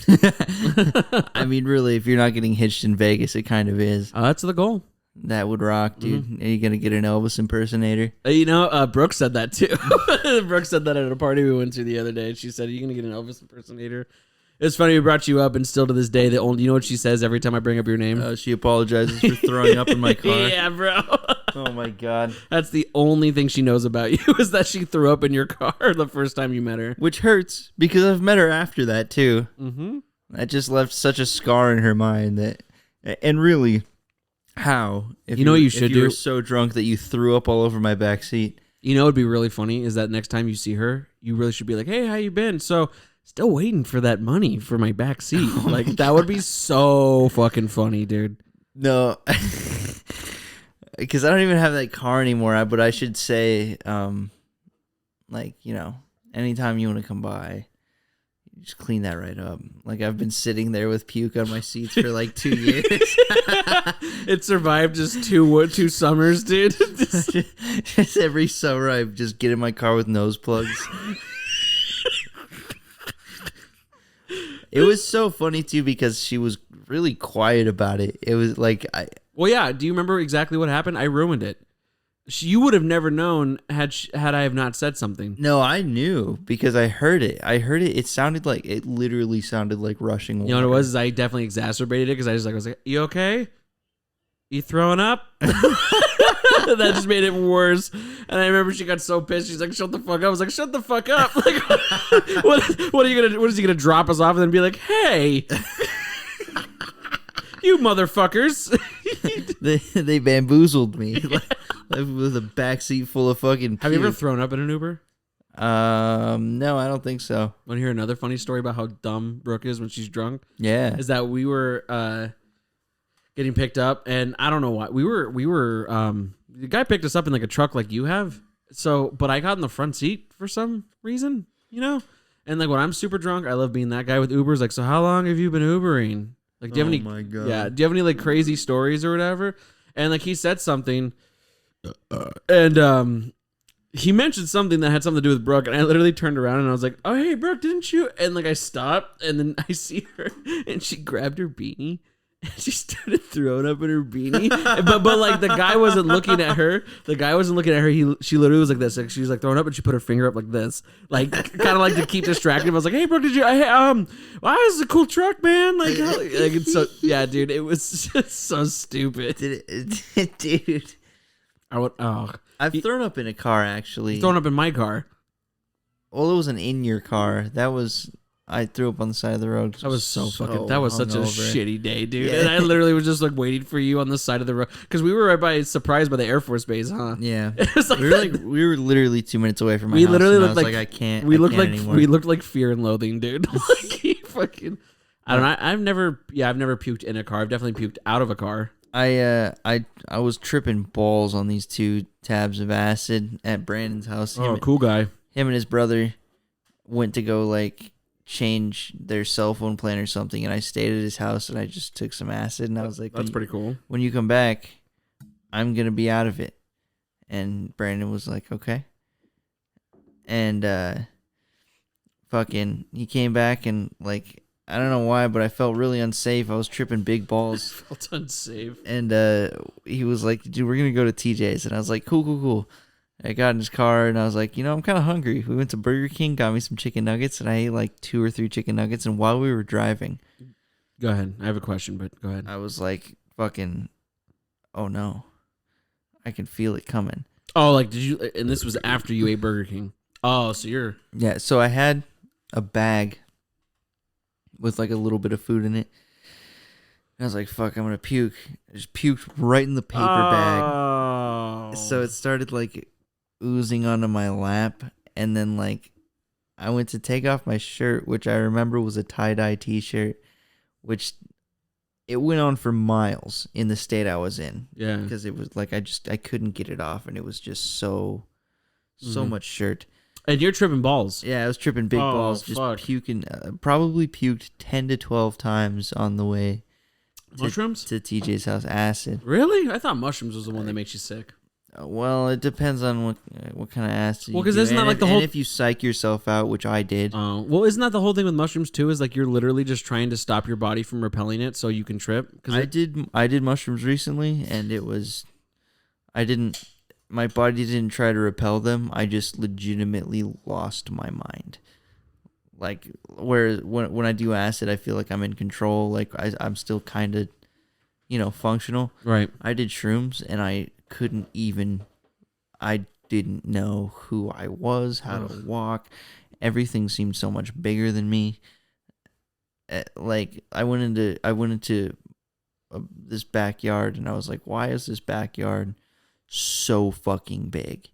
I mean, really, if you're not getting hitched in Vegas, it kind of is. That's the goal. That would rock, dude. Mm-hmm. Are you gonna get an Elvis impersonator? Brooke said that too. Brooke said that at a party we went to the other day. She said, "Are you gonna get an Elvis impersonator?" It's funny we brought you up, and still to this day, you know what she says every time I bring up your name? She apologizes for throwing up in my car. Yeah, bro. Oh my god. That's the only thing she knows about you is that she threw up in your car the first time you met her. Which hurts because I've met her after that too. Mm-hmm. That just left such a scar in her mind that, and really, how? If what you should do? You were so drunk that you threw up all over my back seat. You know, it'd be really funny is that next time you see her, you really should be like, "Hey, how you been?" So. Still waiting for that money for my back seat. Like, that would be so fucking funny, dude. No. Because I don't even have that car anymore. But I should say, anytime you want to come by, you just clean that right up. Like, I've been sitting there with puke on my seats for like 2 years. It survived just two summers, dude. Just every summer, I just get in my car with nose plugs. It was so funny too because she was really quiet about it. It was like Well, yeah. Do you remember exactly what happened? I ruined it. You would have never known had I have not said something. No, I knew because I heard it. It literally sounded like rushing water. You know what it was? Is I definitely exacerbated it because I was like, "You okay? You throwing up?" That just made it worse. And I remember she got so pissed. She's like, "Shut the fuck up!" I was like, "Shut the fuck up!" Like, what are you gonna? What is he gonna drop us off and then be like, "Hey, you motherfuckers!" They bamboozled me with a backseat full of fucking. Have you ever thrown up in an Uber? No, I don't think so. Want to hear another funny story about how dumb Brooke is when she's drunk? Yeah, is that we were getting picked up, and I don't know why we were the guy picked us up in like a truck like you have. So, but I got in the front seat for some reason, and like when I'm super drunk, I love being that guy with Ubers. Like, so how long have you been Ubering? Like, do you have any? My God. Yeah, do you have any like crazy stories or whatever? And like he said something, and he mentioned something that had something to do with Brooke, and I literally turned around and I was like, "Oh, hey, Brooke, didn't you?" And like I stopped, and then I see her, and she grabbed her beanie. She started throwing up in her beanie, but like the guy wasn't looking at her. She literally was like this. Like, she was like throwing up, and she put her finger up like this, like kind of like to keep distracted. I was like, "Hey, bro, wow, this is a cool truck, man!" Like it's so yeah, dude. It was just so stupid, dude. I've thrown up in a car actually. Thrown up in my car. Well, it wasn't in your car. I threw up on the side of the road. That was that was such a shitty day, dude. Yeah. And I literally was just like waiting for you on the side of the road because we were surprised by the Air Force Base, huh? Yeah, it was like we were literally 2 minutes away from my house. Literally looked like I can't. We looked anymore. like Fear and Loathing, dude. Like he fucking. I don't know. I've never puked in a car. I've definitely puked out of a car. I was tripping balls on these 2 tabs of acid at Brandon's house. Cool guy. Him and his brother went to go like change their cell phone plan or something, and I stayed at his house and I just took some acid, and I was like, "That's pretty cool." When you come back, I'm going to be out of it. And Brandon was like, okay. And fucking, he came back and like, I don't know why, but I felt really unsafe. I was tripping big balls. Felt unsafe. And he was like, dude, we're going to go to TJ's. And I was like, cool. I got in his car and I was like, I'm kind of hungry. We went to Burger King, got me some chicken nuggets, and I ate like 2 or 3 chicken nuggets. And while we were driving, go ahead. I have a question, but go ahead. I was like, fucking, oh no, I can feel it coming. Oh, like did you? And this was after you ate Burger King. Oh, so you're So I had a bag with like a little bit of food in it. And I was like, fuck, I'm gonna puke. I just puked right in the paper bag. So it started like oozing onto my lap, and then like I went to take off my shirt, which I remember was a tie-dye t-shirt, which it went on for miles in the state I was in. Yeah. Because it was like I couldn't get it off, and it was just so much shirt. And you're tripping balls. Yeah, I was tripping big balls, just puking. Probably puked 10 to 12 times on the way. Mushrooms? To TJ's house. Acid. Really? I thought mushrooms was the one that makes you sick. Well, it depends on what kind of acid. Well, because isn't that like the whole? And if you psych yourself out, which I did. Well, isn't that the whole thing with mushrooms too? Is like you're literally just trying to stop your body from repelling it so you can trip. I did mushrooms recently, and my body didn't try to repel them. I just legitimately lost my mind. Like, whereas when I do acid, I feel like I'm in control. Like, I'm still kind of, functional. Right. I did shrooms, and I didn't know who I was, how to walk. Everything seemed so much bigger than me. Like, I went into this backyard, and I was like, why is this backyard so fucking big?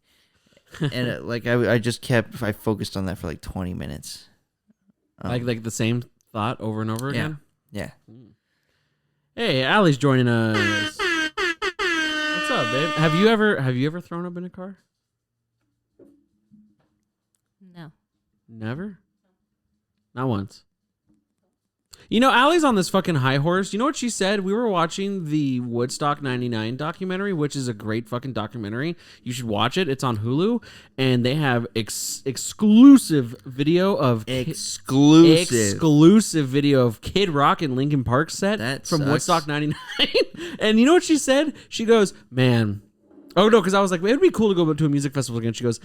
And I focused on that for like 20 minutes. Like the same thought over and over again? Yeah. Hey, Allie's joining us. What's up, babe? Have you ever thrown up in a car? No. Never? Not once. Allie's on this fucking high horse. You know what she said? We were watching the Woodstock 99 documentary, which is a great fucking documentary. You should watch it. It's on Hulu. And they have exclusive video of... Exclusive video of Kid Rock and Linkin Park set from Woodstock 99. And you know what she said? She goes, man... Oh, no, because I was like, it would be cool to go to a music festival again. She goes...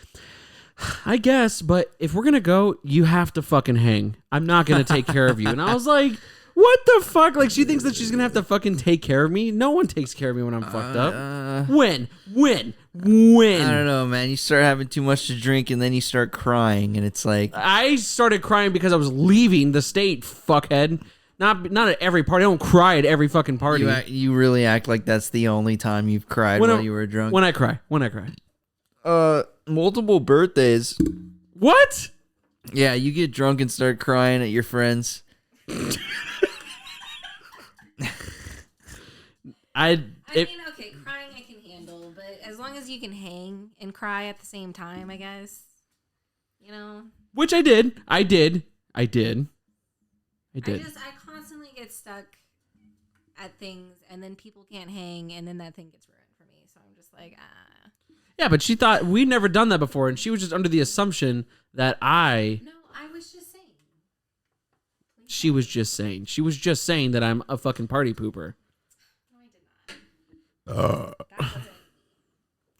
I guess, but if we're going to go, you have to fucking hang. I'm not going to take care of you. And I was like, what the fuck? Like, she thinks that she's going to have to fucking take care of me? No one takes care of me when I'm fucked up. When? I don't know, man. You start having too much to drink, and then you start crying, and it's like... I started crying because I was leaving the state, fuckhead. Not at every party. I don't cry at every fucking party. You really act like that's the only time you've cried while you were drunk. When I cry. Multiple birthdays. What? Yeah, you get drunk and start crying at your friends. I mean, okay, crying I can handle, but as long as you can hang and cry at the same time, I guess, Which I did. I constantly get stuck at things, and then people can't hang, and then that thing gets ruined for me. So I'm just like, Yeah, but she thought we'd never done that before, and she was just under the assumption that No, I was just saying. She was just saying. She was just saying that I'm a fucking party pooper. No, I did not. That wasn't.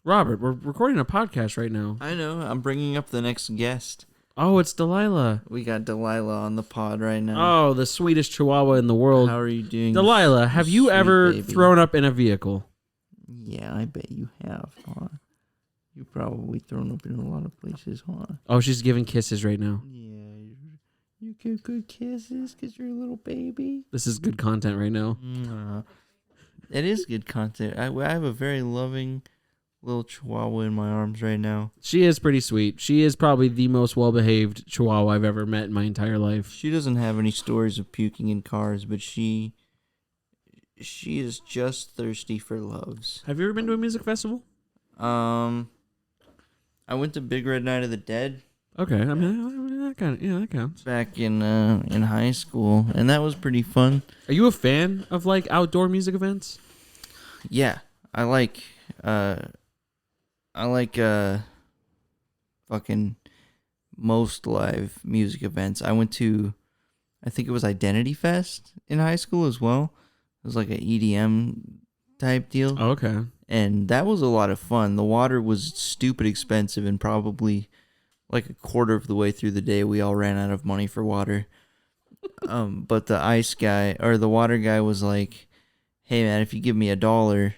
Robert, we're recording a podcast right now. I know. I'm bringing up the next guest. Oh, it's Delilah. We got Delilah on the pod right now. Oh, the sweetest chihuahua in the world. How are you doing? Delilah, have you ever thrown up in a vehicle? Yeah, I bet you have, huh? You've probably thrown up in a lot of places, huh? Oh, she's giving kisses right now. Yeah, you give good kisses because you're a little baby. This is good content right now. It is good content. I have a very loving little chihuahua in my arms right now. She is pretty sweet. She is probably the most well-behaved chihuahua I've ever met in my entire life. She doesn't have any stories of puking in cars, but she is just thirsty for loves. Have you ever been to a music festival? I went to Big Red Night of the Dead. Okay, I mean that counts. Back in high school, and that was pretty fun. Are you a fan of like outdoor music events? Yeah, I like I like fucking most live music events. I went to, I think it was Identity Fest in high school as well. It was like an EDM type deal. Oh, okay. And that was a lot of fun. The water was stupid expensive, and probably like a quarter of the way through the day, we all ran out of money for water. But the ice guy, or the water guy, was like, hey man, if you give me $1,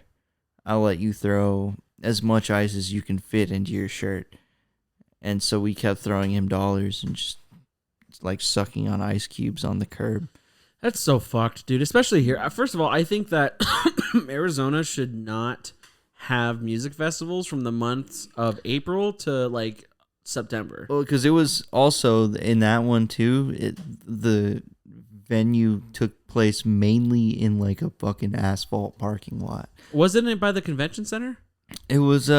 I'll let you throw as much ice as you can fit into your shirt. And so we kept throwing him dollars and just like sucking on ice cubes on the curb. That's so fucked, dude. Especially here. First of all, I think that Arizona should not have music festivals from the months of April to like September. Well, because it was also in that one too. The venue took place mainly in like a fucking asphalt parking lot. Wasn't it by the convention center? It was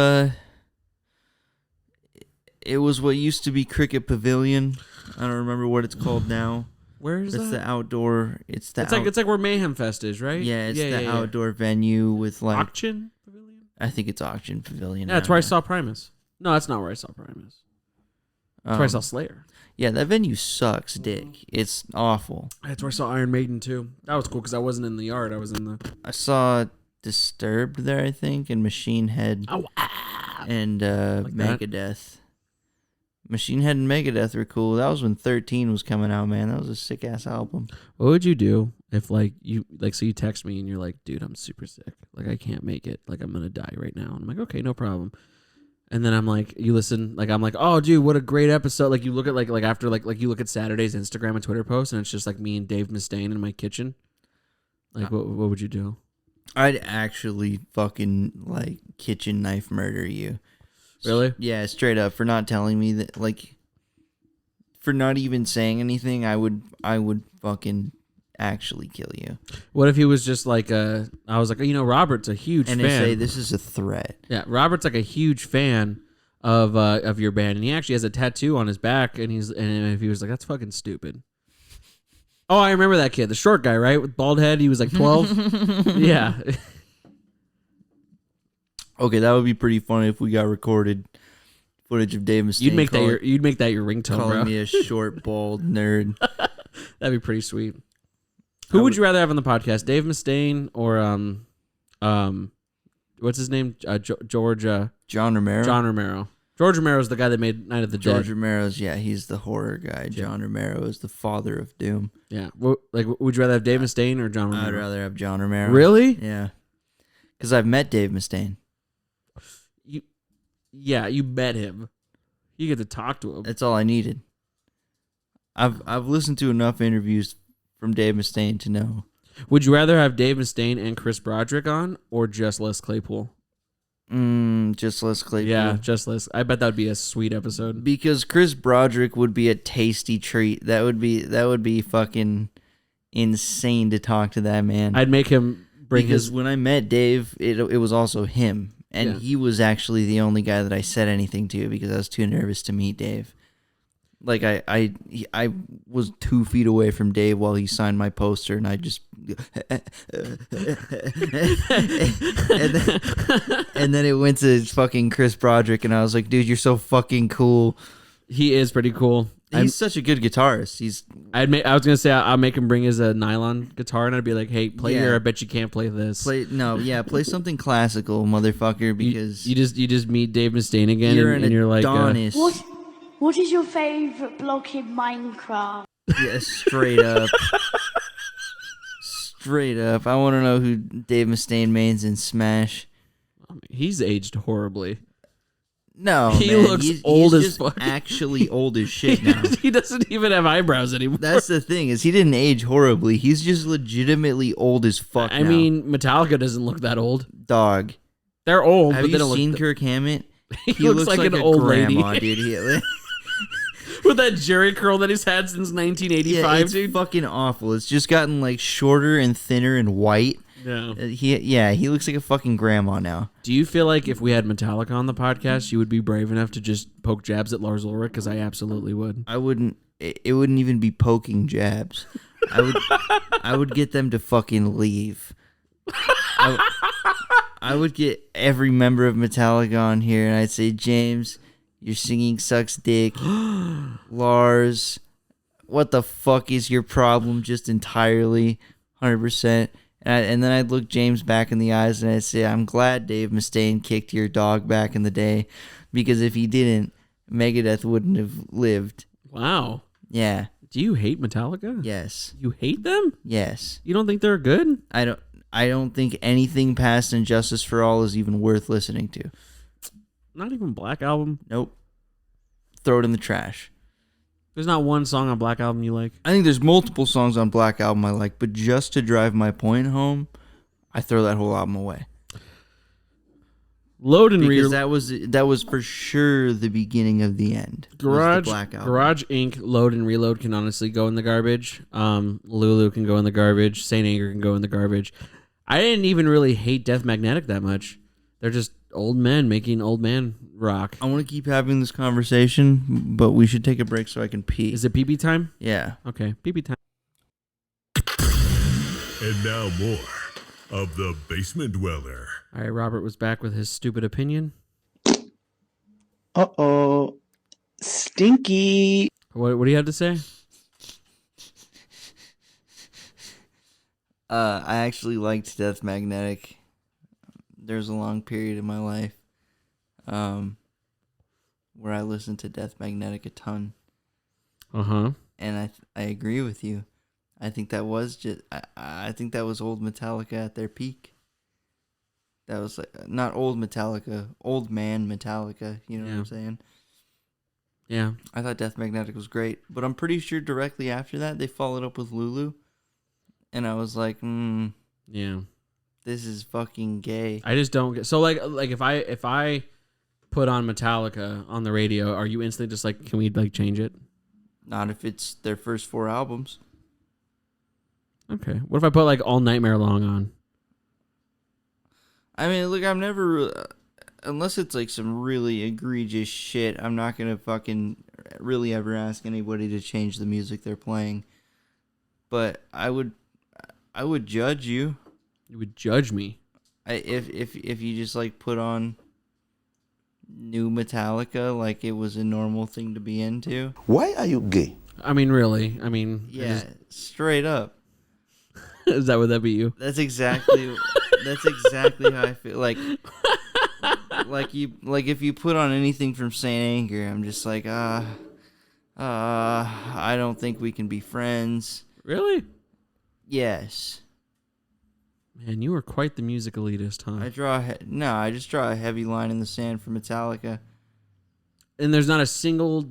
what used to be Cricket Pavilion. I don't remember what it's called now. Where is that? It's the outdoor. It's like where Mayhem Fest is, right? Yeah, it's the outdoor venue with like Auction Pavilion. I think it's Auction Pavilion. Yeah, that's where I saw Primus. No, that's not where I saw Primus. That's where I saw Slayer. Yeah, that venue sucks, dick. It's awful. That's where I saw Iron Maiden too. That was cool because I wasn't in the yard. I was in the. I saw Disturbed there, I think, and Machine Head and Megadeth. Machine Head and Megadeth were cool. That was when 13 was coming out, man. That was a sick ass album. What would you do if so you text me and you're like, dude, I'm super sick. Like I can't make it. Like I'm gonna die right now. And I'm like, okay, no problem. And then I'm like, you listen, like I'm like, oh dude, what a great episode. Like you look at like after like you look at Saturday's Instagram and Twitter posts and it's just like me and Dave Mustaine in my kitchen. Like what would you do? I'd actually fucking like kitchen knife murder you. Really? Yeah, straight up, for not telling me that, like, for not even saying anything. I would fucking actually kill you. What if he was just like I was like, Robert's a huge fan. And they say this is a threat. Yeah, Robert's like a huge fan of your band, and he actually has a tattoo on his back, and if he was like, that's fucking stupid. Oh, I remember that kid, the short guy, right, with bald head. He was like 12. Yeah. Okay, that would be pretty funny if we got recorded footage of Dave Mustaine. You'd make that your ringtone, calling bro. me a short, bald nerd. That'd be pretty sweet. Who would you rather have on the podcast, Dave Mustaine or what's his name? John Romero. John Romero. George Romero's the guy that made Night of the Dead. George Romero's, yeah, he's the horror guy. John Romero is the father of Doom. Yeah. Would you rather have Dave Mustaine or John Romero? I'd rather have John Romero. Really? Yeah. Because I've met Dave Mustaine. You met him. You get to talk to him. That's all I needed. I've listened to enough interviews from Dave Mustaine to know. Would you rather have Dave Mustaine and Chris Broderick on, or just Les Claypool? Just Les Claypool. Yeah, just Les. I bet that would be a sweet episode. Because Chris Broderick would be a tasty treat. That would be fucking insane to talk to that man. I'd make him bring because when I met Dave, it was also him. And he was actually the only guy that I said anything to because I was too nervous to meet Dave. Like I was 2 feet away from Dave while he signed my poster, and I just and then it went to fucking Chris Broderick, and I was like, dude, you're so fucking cool. He is pretty cool. He's such a good guitarist. I was gonna say I'll make him bring his nylon guitar, and I'd be like, "Hey, play your. I bet you can't play this. Play something classical, motherfucker." Because you just meet Dave Mustaine again, and you're like, "What is your favorite block in Minecraft?" Yeah, straight up, straight up. I want to know who Dave Mustaine mains in Smash. He's aged horribly. No, he man. looks old as as fuck. Actually, old as shit now. He doesn't even have eyebrows anymore. That's the thing, is he didn't age horribly. He's just legitimately old as fuck. I mean, Metallica doesn't look that old. Dog, they're old. Have but you they don't seen look Kirk Hammett? He looks like an old grandma, lady, dude. With that Jerry curl that he's had since 1985, it's dude. Fucking awful. It's just gotten like shorter and thinner and white. Yeah. He looks like a fucking grandma now. Do you feel like if we had Metallica on the podcast, you would be brave enough to just poke jabs at Lars Ulrich? Because I absolutely would. I wouldn't. It wouldn't even be poking I would get them to fucking leave. I would get every member of Metallica on here, and I'd say, James, your singing sucks dick. Lars, what the fuck is your problem just entirely? 100%. And then I'd look James back in the eyes, and I'd say, I'm glad Dave Mustaine kicked your dog back in the day, because if he didn't, Megadeth wouldn't have lived. Wow. Yeah. Do you hate Metallica? Yes. You hate them? Yes. You don't think they're good? I don't think anything past Injustice for All is even worth listening to. Not even Black Album? Nope. Throw it in the trash. There's not one song on Black Album you like? I think there's multiple songs on Black Album I like, but just to drive my point home, I throw that whole album away. Load and Because that was for sure the beginning of the end. Garage Black Album. Garage Inc. Load and Reload can honestly go in the garbage. Lulu can go in the garbage. Saint Anger can go in the garbage. I didn't even really hate Death Magnetic that much. They're just old men making old man rock. I want to keep having this conversation, but we should take a break so I can pee. Is it pee time? Yeah. Okay, pee time. And now more of the Basement Dweller. All right, Robert was back with his stupid opinion. Uh-oh. Stinky. What do you have to say? I actually liked Death Magnetic. There's a long period in my life where I listened to Death Magnetic a ton. Uh-huh. And I agree with you. I think that was I think that was old Metallica at their peak. That was like, not old Metallica, old man Metallica, you know what I'm saying? Yeah. I thought Death Magnetic was great, but I'm pretty sure directly after that they followed up with Lulu. And I was like, yeah. This is fucking gay. I just don't get so like if I put on Metallica on the radio, are you instantly just like, can we like change it? Not if it's their first 4 albums. Okay. What if I put like All Nightmare Long on? I mean, look, I'm never, unless it's like some really egregious shit, I'm not gonna fucking really ever ask anybody to change the music they're playing. But I would judge you. You would judge me. If you just like put on new Metallica like it was a normal thing to be into. Why are you gay? I mean, really? I mean, yeah, straight up. Is that would that be you? That's exactly how I feel. Like if you put on anything from Saint Anger, I'm just like, I don't think we can be friends. Really? Yes. Man, you are quite the music elitist, huh? I just draw a heavy line in the sand for Metallica. And there's not a single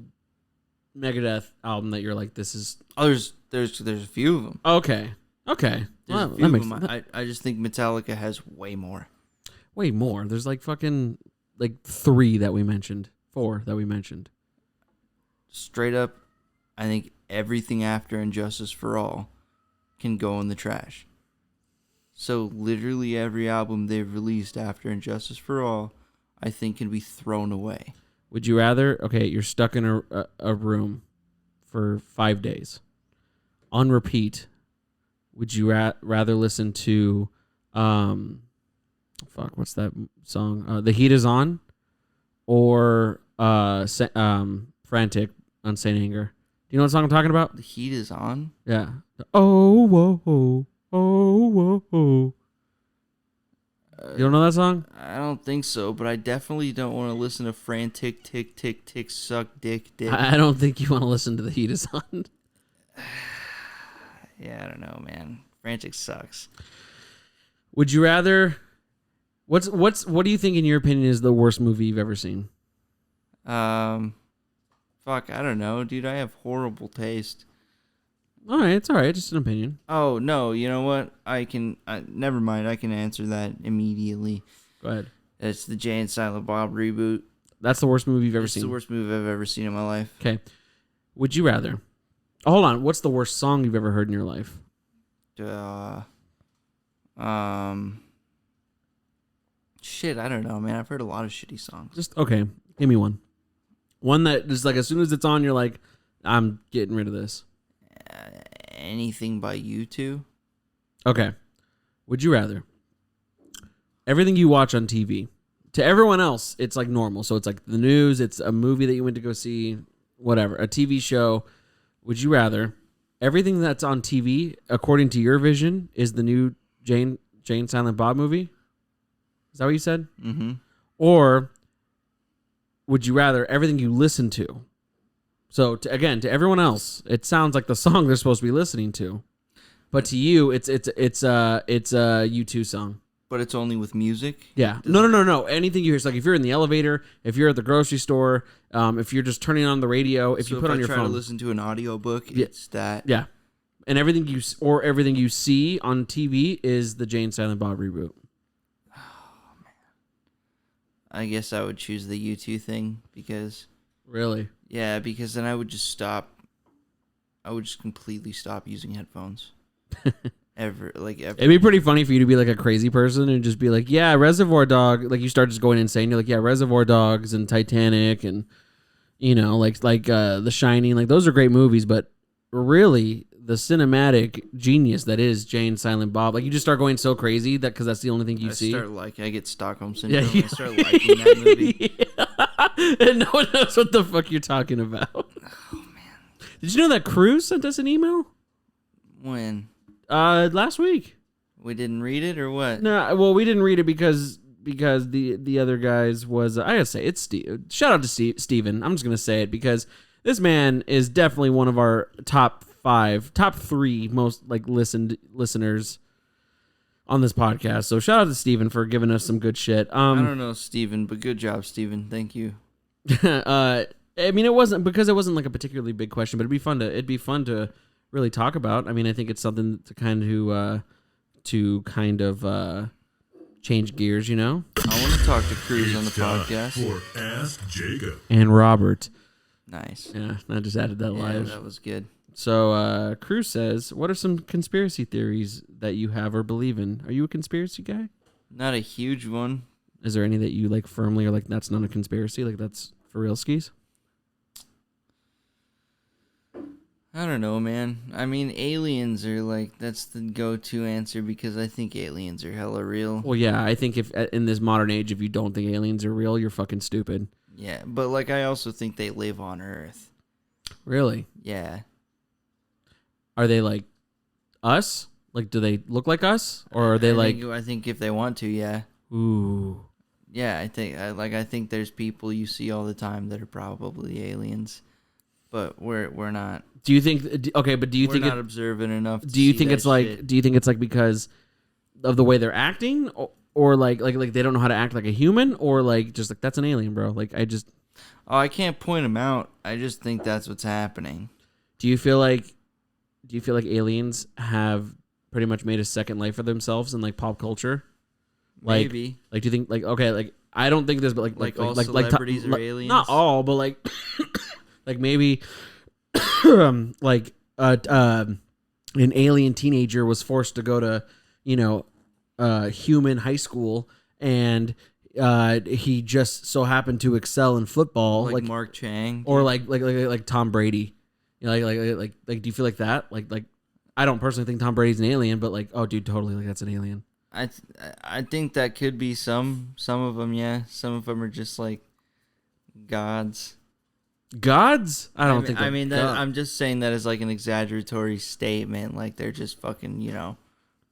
Megadeth album that you're like, this is. Oh, there's a few of them. Okay. There's Well, a few that of makes them. I just think Metallica has way more. way more. There's like fucking like 3 that we mentioned, 4 that we mentioned. Straight up, I think everything after Injustice for All can go in the trash. So literally every album they've released after Injustice for All, I think can be thrown away. Would you rather? Okay, you're stuck in a room for 5 days on repeat. Would you rather listen to, what's that song? The Heat Is On, or Frantic on Saint Anger? Do you know what song I'm talking about? The Heat Is On? Yeah. Oh whoa whoa oh whoa whoa. You don't know that song? I don't think so, but I definitely don't want to listen to Frantic, Tick, Tick, Tick, Suck, Dick, Dick. I don't think you want to listen to The Heat Is On. Yeah, I don't know, man. Frantic sucks. Would you rather? What do you think, in your opinion, is the worst movie you've ever seen? Fuck, I don't know, dude. I have horrible taste. All right, it's all right. Just an opinion. Oh no, you know what? Never mind. I can answer that immediately. Go ahead. It's the Jay and Silent Bob reboot. That's the worst movie you've ever It's seen. the worst movie I've ever seen in my life. Okay. Would you rather? Oh, hold on. What's the worst song you've ever heard in your life? Shit, I don't know, man. I've heard a lot of shitty songs. Just okay. Give me one. One that just like as soon as it's on, you're like, I'm getting rid of this. Anything by U2? Okay. Would you rather everything you watch on TV. To everyone else, it's like normal. So it's like the news, it's a movie that you went to go see, whatever, a TV show. Would you rather everything that's on TV, according to your vision, is the new Jane Silent Bob movie? Is that what you said? Mm-hmm. Or would you rather everything you listen to? So to everyone else, it sounds like the song they're supposed to be listening to, but to you, it's a U2 song. But it's only with music? Yeah. No. Anything you hear. It's like if you're in the elevator, if you're at the grocery store, if you're just turning on the radio, if you put on your phone. If I try to listen to an audiobook, it's that. Yeah. And everything you see on TV is the Jane Silent Bob reboot. Oh, man. I guess I would choose the U2 thing because... Really? Yeah, because then I would just stop. I would just completely stop using headphones. Ever. It'd be pretty funny for you to be like a crazy person and just be like, yeah, Reservoir Dog. Like you start just going insane. You're like, yeah, Reservoir Dogs and Titanic and like The Shining. Like those are great movies, but really the cinematic genius that is Jane Silent Bob. Like you just start going so crazy that because that's the only thing you see. I get Stockholm syndrome. I start liking that movie. Yeah. And no one knows what the fuck you're talking about. Oh man! Did you know that Cruz sent us an email? When? Last week. We didn't read it or what? No, well, we didn't read it because the other guys was I gotta say it's Steve. Shout out to Steven. I'm just gonna say it because this man is definitely one of our top 3 most listeners on this podcast. So shout out to Steven for giving us some good shit. I don't know Steven, but good job, Steven. Thank you. I mean, it wasn't like a particularly big question, but it'd be fun to really talk about. I mean, I think it's something to kind of change gears, I want to talk to Cruz on the podcast. For Ask Jacob. And Robert. Nice. Yeah, I just added that live. That was good. So Cruz says, what are some conspiracy theories that you have or believe in? Are you a conspiracy guy? Not a huge one. Is there any that you like firmly or like that's not a conspiracy? Like that's for real skis? I don't know, man. I mean, aliens are that's the go-to answer because I think aliens are hella real. Well, yeah, I think if in this modern age, if you don't think aliens are real, you're fucking stupid. Yeah, but I also think they live on Earth. Really? Yeah. Are they like us? Like, do they look like us? Or are they I think if they want to, yeah. Ooh. Yeah, I think there's people you see all the time that are probably aliens. But we're not. Do you think? Okay, but do you think we're not observant enough? Do you think it's like? Do you think it's like because of the way they're acting, or like they don't know how to act like a human, or like just like that's an alien, bro? Like I just. Oh, I can't point them out. I just think that's what's happening. Do you feel like aliens have pretty much made a second life for themselves in like pop culture? Like, maybe. Like, do you think like okay, like I don't think this, but like all celebrities are aliens. Not all, but like. Like maybe an alien teenager was forced to go to, human high school and he just so happened to excel in football. Like Mark Chang. Or like Tom Brady. Like do you feel like that? Like I don't personally think Tom Brady's an alien, but like, oh dude, totally, like that's an alien. I think that could be some of them, yeah. Some of them are just like gods. Gods? I'm just saying that as like an exaggeratory statement. Like they're just fucking,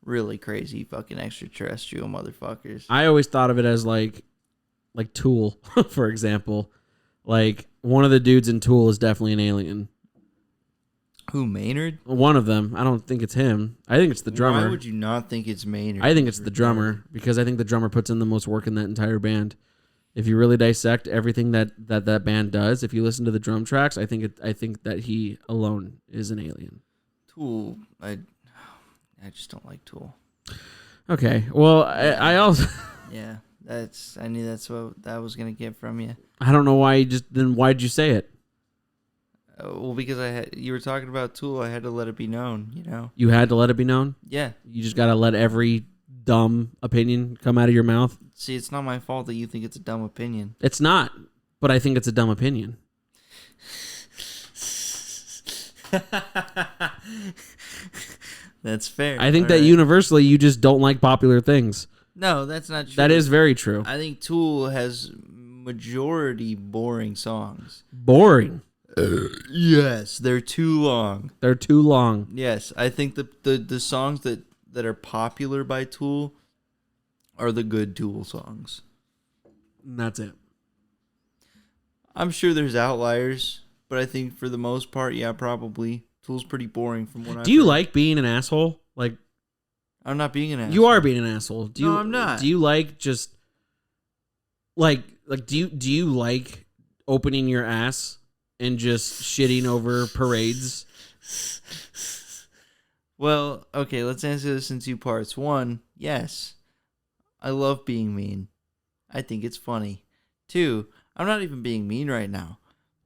really crazy fucking extraterrestrial motherfuckers. I always thought of it as like Tool, for example. Like one of the dudes in Tool is definitely an alien. Who, Maynard? One of them. I don't think it's him. I think it's the drummer. Why would you not think it's Maynard? I think it's the drummer because I think the drummer puts in the most work in that entire band. If you really dissect everything that band does, if you listen to the drum tracks, I think that he alone is an alien. Tool, I just don't like Tool. Okay, well, I also yeah, I knew that's what that was gonna get from you. I don't know why why'd you say it? Well, because you were talking about Tool, I had to let it be known. You had to let it be known. Yeah, you just gotta let every dumb opinion come out of your mouth. See, it's not my fault that you think it's a dumb opinion. It's not, but I think it's a dumb opinion. That's fair. I think that universally you just don't like popular things. No, that's not true. That is very true. I think Tool has majority boring songs. Boring. Yes, they're too long. They're too long. Yes, I think the songs that are popular by Tool are the good Tool songs. And that's it. I'm sure there's outliers, but I think for the most part, yeah, probably. Tool's pretty boring from what I've Do you heard. like being an asshole? Like, I'm not being an asshole. you are being an asshole. Do you, No, I'm not. Do you like just like do you like opening your ass and just shitting over parades? Well, okay, let's answer this in two parts. One, yes, I love being mean. I think it's funny. Two, I'm not even being mean right now.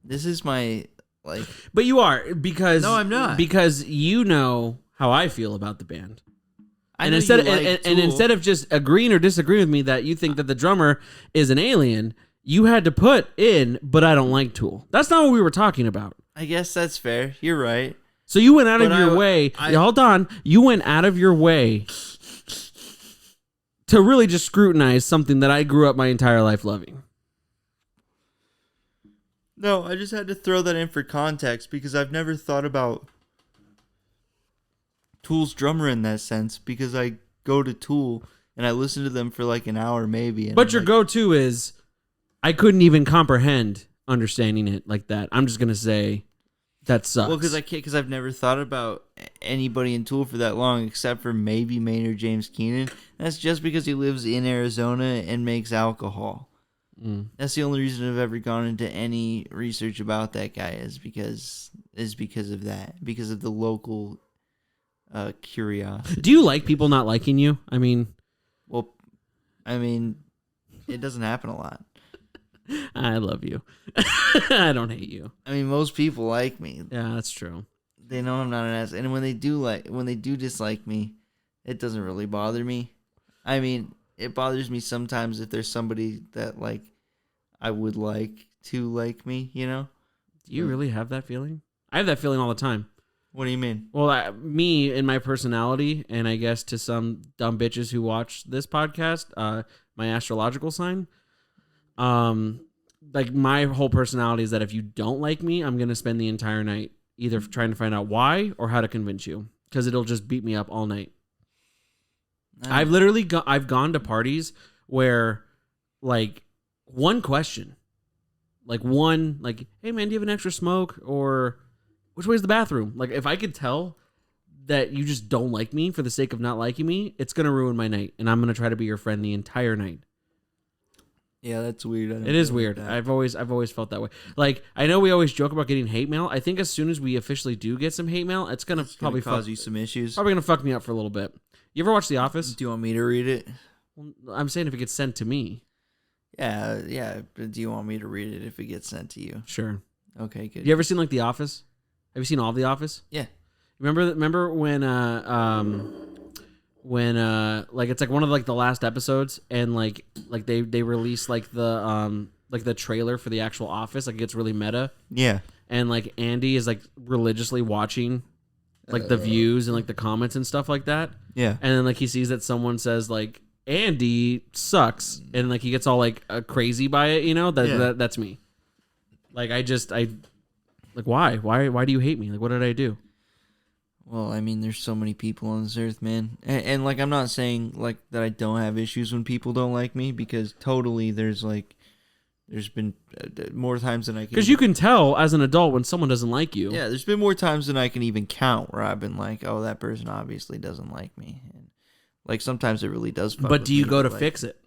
This is my, like... But you are, because... No, I'm not. Because you know how I feel about the band. I And know instead, you like and Tool. instead of just agreeing or disagreeing with me that you think that the drummer is an alien, you had to put in, but I don't like Tool. That's not what we were talking about. I guess that's fair. You're right. So you went out of But your way. Hold on. You went out of your way to really just scrutinize something that I grew up my entire life loving. No, I just had to throw that in for context because I've never thought about Tool's drummer in that sense because I go to Tool and I listen to them for like an hour maybe. And But I'm your like, go-to is, I couldn't even comprehend understanding it like that. I'm just going to say that sucks. Well, because I've never thought about anybody in Tool for that long except for maybe Maynard James Keenan. That's just because he lives in Arizona and makes alcohol. That's the only reason I've ever gone into any research about that guy is because of that, because of the local curiosity. Do you like people not liking you? I mean, it doesn't happen a lot. I love you. I don't hate you. I mean, most people like me. Yeah, that's true. They know I'm not an ass, and when they do dislike me, it doesn't really bother me. I mean, it bothers me sometimes if there's somebody that like I would like to like me, you know? Do you really have that feeling? I have that feeling all the time. What do you mean? Well, me and my personality, and I guess to some dumb bitches who watch this podcast, my astrological sign, like my whole personality is that if you don't like me, I'm gonna spend the entire night either trying to find out why or how to convince you, because it'll just beat me up all night. I've literally I've gone to parties where, like, one question, like, hey man, do you have an extra smoke, or which way's the bathroom? Like, if I could tell that you just don't like me for the sake of not liking me, it's gonna ruin my night, and I'm gonna try to be your friend the entire night. Yeah, that's weird. It is weird. I've always felt that way. Like, I know we always joke about getting hate mail. I think as soon as we officially do get some hate mail, it's gonna probably cause you some issues. Probably gonna fuck me up for a little bit. You ever watch The Office? Do you want me to read it? Well, I'm saying if it gets sent to me. Yeah. But do you want me to read it if it gets sent to you? Sure. Okay, good. You ever seen like The Office? Have you seen all of The Office? Yeah. Remember when like it's like one of like the last episodes and like they release like the trailer for the actual Office, like it gets really meta. Yeah. And like Andy is like religiously watching like the views and like the comments and stuff like that. Yeah. And then like he sees that someone says like Andy sucks and like he gets all like crazy by it, you know? That's me. Like I like why do you hate me? Like what did I do? Well, I mean, there's so many people on this earth, man. And like, I'm not saying like that I don't have issues when people don't like me, because totally there's been more times than I can. Because you can tell as an adult when someone doesn't like you. Yeah, there's been more times than I can even count where I've been like, oh, that person obviously doesn't like me. And like sometimes it really does. But do you go to fix it?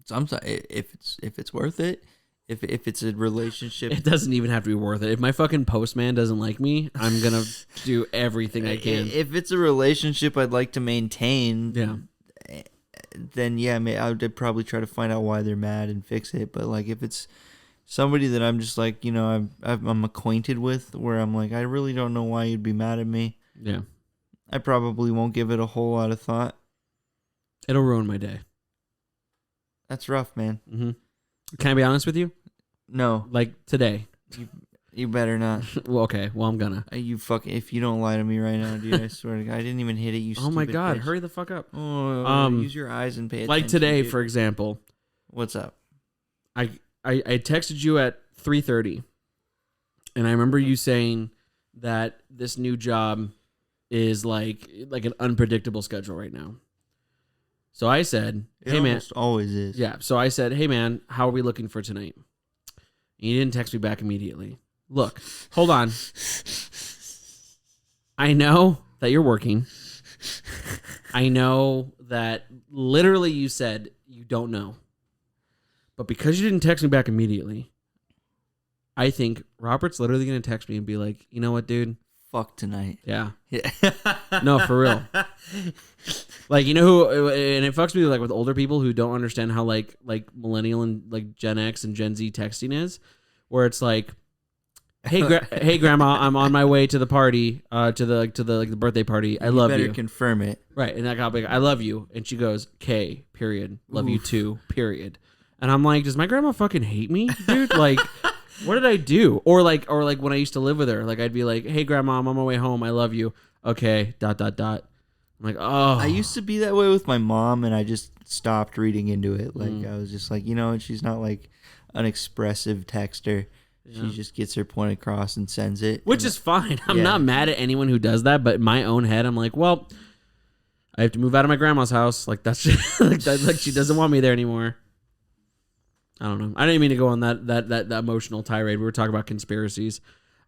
Sometimes if it's worth it. If it's a relationship, it doesn't even have to be worth it. If my fucking postman doesn't like me, I'm gonna do everything I can. If it's a relationship I'd like to maintain, yeah, then yeah, I would probably try to find out why they're mad and fix it. But like if it's somebody that I'm just like, you know, I'm acquainted with, where I'm like, I really don't know why you'd be mad at me. Yeah, I probably won't give it a whole lot of thought. It'll ruin my day. That's rough, man. Mm-hmm. Can I be honest with you? No. Like today. You better not. Well, okay. Well, I'm gonna. You fucking if you don't lie to me right now, dude, I swear to God, I didn't even hit it. You. Oh my stupid God! bitch. Hurry the fuck up. Oh, use your eyes and pay attention. Like today, dude. for example. What's up? I texted you at 3:30, and I remember you saying that this new job is like an unpredictable schedule right now. So I said, It "Hey man, almost always is." yeah." So I said, "Hey man, how are we looking for tonight?" And you didn't text me back immediately. Look, hold on. I know that you're working. I know that literally you said you don't know. But because you didn't text me back immediately, I think Robert's literally going to text me and be like, you know what, dude? Fuck tonight. Yeah. Yeah. No, for real. Like, you know who, and it fucks me like with older people who don't understand how like millennial and like Gen X and Gen Z texting is, where it's like, hey, hey, grandma, I'm on my way to the party, to the birthday party. I love you. You better confirm it. Right. And that got big. I love you. And she goes, K, period. Love you too, period. And I'm like, does my grandma fucking hate me, dude? Like, what did I do? Or like when I used to live with her, like I'd be like, hey, grandma, I'm on my way home. I love you. Okay, ... I'm like, oh. I used to be that way with my mom, and I just stopped reading into it. Like, I was just like, she's not like an expressive texter. Yeah. She just gets her point across and sends it. Which is fine. I'm not mad at anyone who does that, but in my own head, I'm like, well, I have to move out of my grandma's house. Like, that's just, like she doesn't want me there anymore. I don't know. I didn't mean to go on that emotional tirade. We were talking about conspiracies.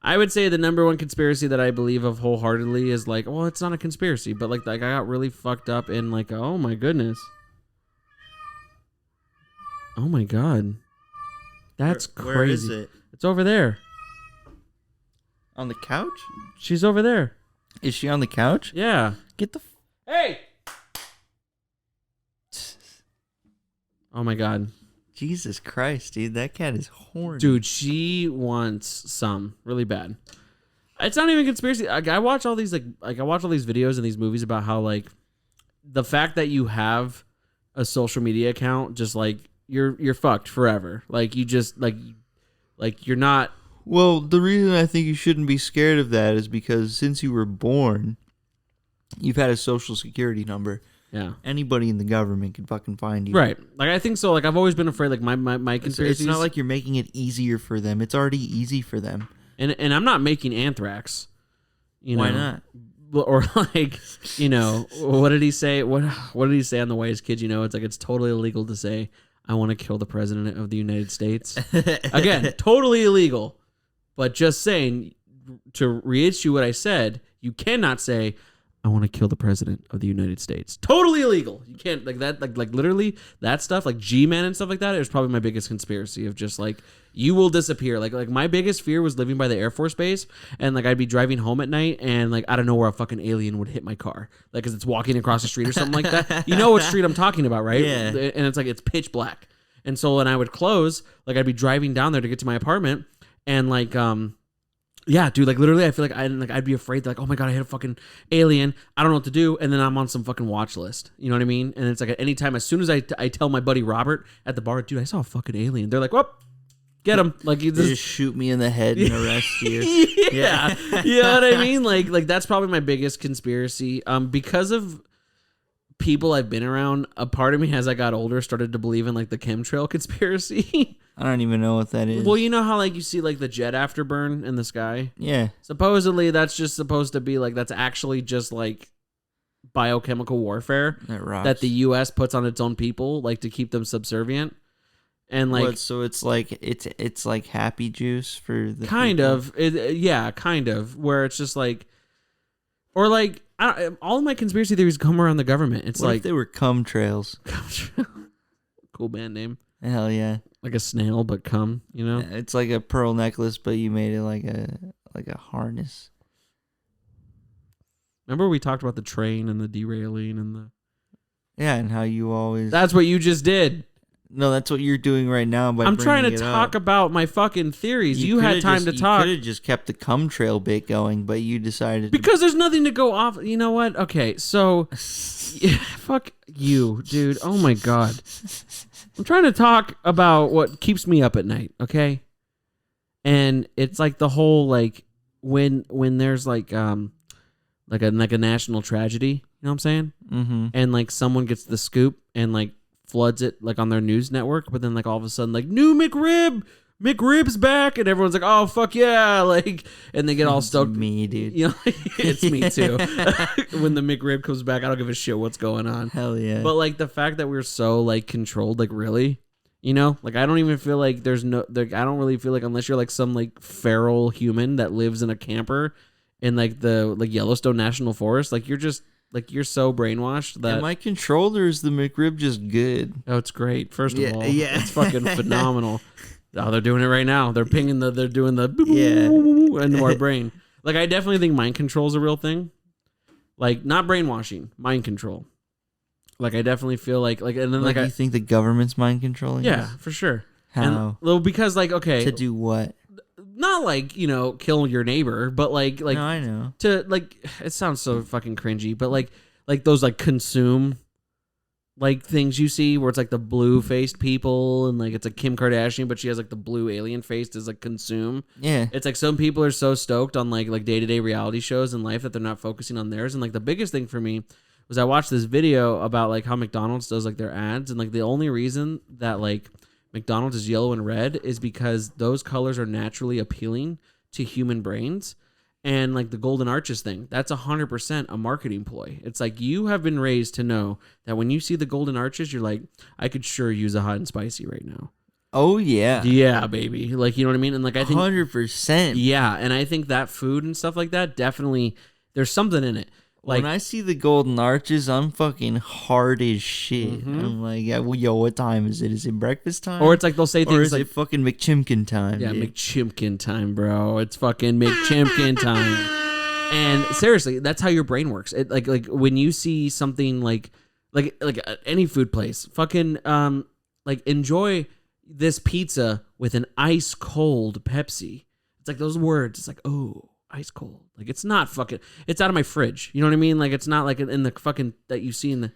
I would say the number one conspiracy that I believe of wholeheartedly is like, well, it's not a conspiracy, but like I got really fucked up in like, oh my goodness. Oh my God. That's crazy. Where is it? It's over there. On the couch? She's over there. Is she on the couch? Yeah. Get the... Hey! Oh my God. Jesus Christ, dude. That cat is horny. Dude, she wants some really bad. It's not even conspiracy. I watch all these I watch all these videos and these movies about how like the fact that you have a social media account just like you're fucked forever. Like you just like you're not. Well, the reason I think you shouldn't be scared of that is because since you were born, you've had a social security number. Yeah. Anybody in the government can fucking find you. Right. Like I think so. Like I've always been afraid. Like my conspiracies. It's not like you're making it easier for them. It's already easy for them. And I'm not making anthrax. You know. Why not? Or like, what did he say? What did he say on the way as kids? It's like it's totally illegal to say I want to kill the president of the United States. Again, totally illegal. But just saying, to reissue what I said, you cannot say, I want to kill the president of the United States. Totally illegal. You can't, like that, like literally that stuff, like G-Man and stuff like that, is probably my biggest conspiracy of just like, you will disappear. Like my biggest fear was living by the Air Force Base, and like I'd be driving home at night, and like I don't know where a fucking alien would hit my car, like because it's walking across the street or something like that. You know what street I'm talking about, right? Yeah. And it's like it's pitch black, and so when I would close, like I'd be driving down there to get to my apartment, and like yeah, dude, like literally I feel like I'd be afraid that, like, oh my God, I hit a fucking alien. I don't know what to do. And then I'm on some fucking watch list. You know what I mean? And it's like at any time, as soon as I tell my buddy Robert at the bar, dude, I saw a fucking alien. They're like, whoop, get him. Like you just shoot me in the head and arrest you. Yeah. You know what I mean? Like that's probably my biggest conspiracy. Because of people I've been around, a part of me as I got older started to believe in like the chemtrail conspiracy. I don't even know what that is. Well, you know how like you see like the jet afterburn in the sky? Yeah. Supposedly that's just supposed to be like, that's actually just like biochemical warfare that the US puts on its own people, like to keep them subservient. And like, what, so it's like it's like happy juice for the kind people? of yeah, kind of, where it's just like, or like all of my conspiracy theories come around the government. It's what like if they were cum trails. Cool band name. Hell yeah. Like a snail, but cum, you know? Yeah, it's like a pearl necklace, but you made it like a harness. Remember we talked about the train and the derailing and the... Yeah, and how you always... That's what you just did. No, that's what you're doing right now. I'm trying to talk about my fucking theories. You had time to talk. You could have just kept the cum trail bit going, but you decided... Because there's nothing to go off... You know what? Okay, so... Yeah, fuck you, dude. Oh my God. I'm trying to talk about what keeps me up at night, okay? And it's like the whole like when there's like a national tragedy, you know what I'm saying? Mm-hmm. And like someone gets the scoop and like floods it like on their news network, but then like all of a sudden like new McRib's back, and everyone's like, oh fuck yeah, like, and they get all stoked. It's me, dude. You know, it's me too. When the McRib comes back, I don't give a shit what's going on. Hell yeah. But like the fact that we're so like controlled, like really, you know, like I don't even feel like there's no, like I don't really feel like unless you're like some like feral human that lives in a camper in like the like Yellowstone National Forest, like you're just like you're so brainwashed that. Am I controlled or is the McRib just good? Oh, it's great. First of all, yeah, it's fucking phenomenal. Oh, they're doing it right now. They're pinging they're doing the into our brain. Like I definitely think mind control is a real thing. Like not brainwashing, mind control. Like I definitely feel like and then like you think the government's mind controlling? yeah, us? for sure. How? And, well, because like okay, To do what? not like you know kill your neighbor, but like No, I know. to like it sounds so fucking cringy, but like those like consume like things you see where it's like the blue faced people and like it's a Kim Kardashian, but she has like the blue alien face is like consume. Yeah. It's like some people are so stoked on like day-to-day reality shows in life that they're not focusing on theirs. And like the biggest thing for me was I watched this video about like how McDonald's does like their ads, and like the only reason that like McDonald's is yellow and red is because those colors are naturally appealing to human brains. And like the golden arches thing, that's 100% a marketing ploy. It's like you have been raised to know that when you see the golden arches, you're like, I could sure use a hot and spicy right now. Oh yeah. Yeah, baby. Like, you know what I mean? And like, I think 100%. yeah. And I think that food and stuff like that, definitely there's something in it. Like when I see the golden arches, I'm fucking hard as shit. Mhm. I'm like, yeah, well, yo, what time is it? Is it breakfast time? or it's like they'll say or things is like, it fucking McChimkin time? yeah, dude? McChimkin time, bro. It's fucking McChimkin time. And seriously, that's how your brain works. It like when you see something like any food place, fucking like enjoy this pizza with an ice cold Pepsi. It's like those words. It's like, oh, ice cold. Like it's not fucking. It's out of my fridge. You know what I mean? Like it's not like in the fucking that you see in the.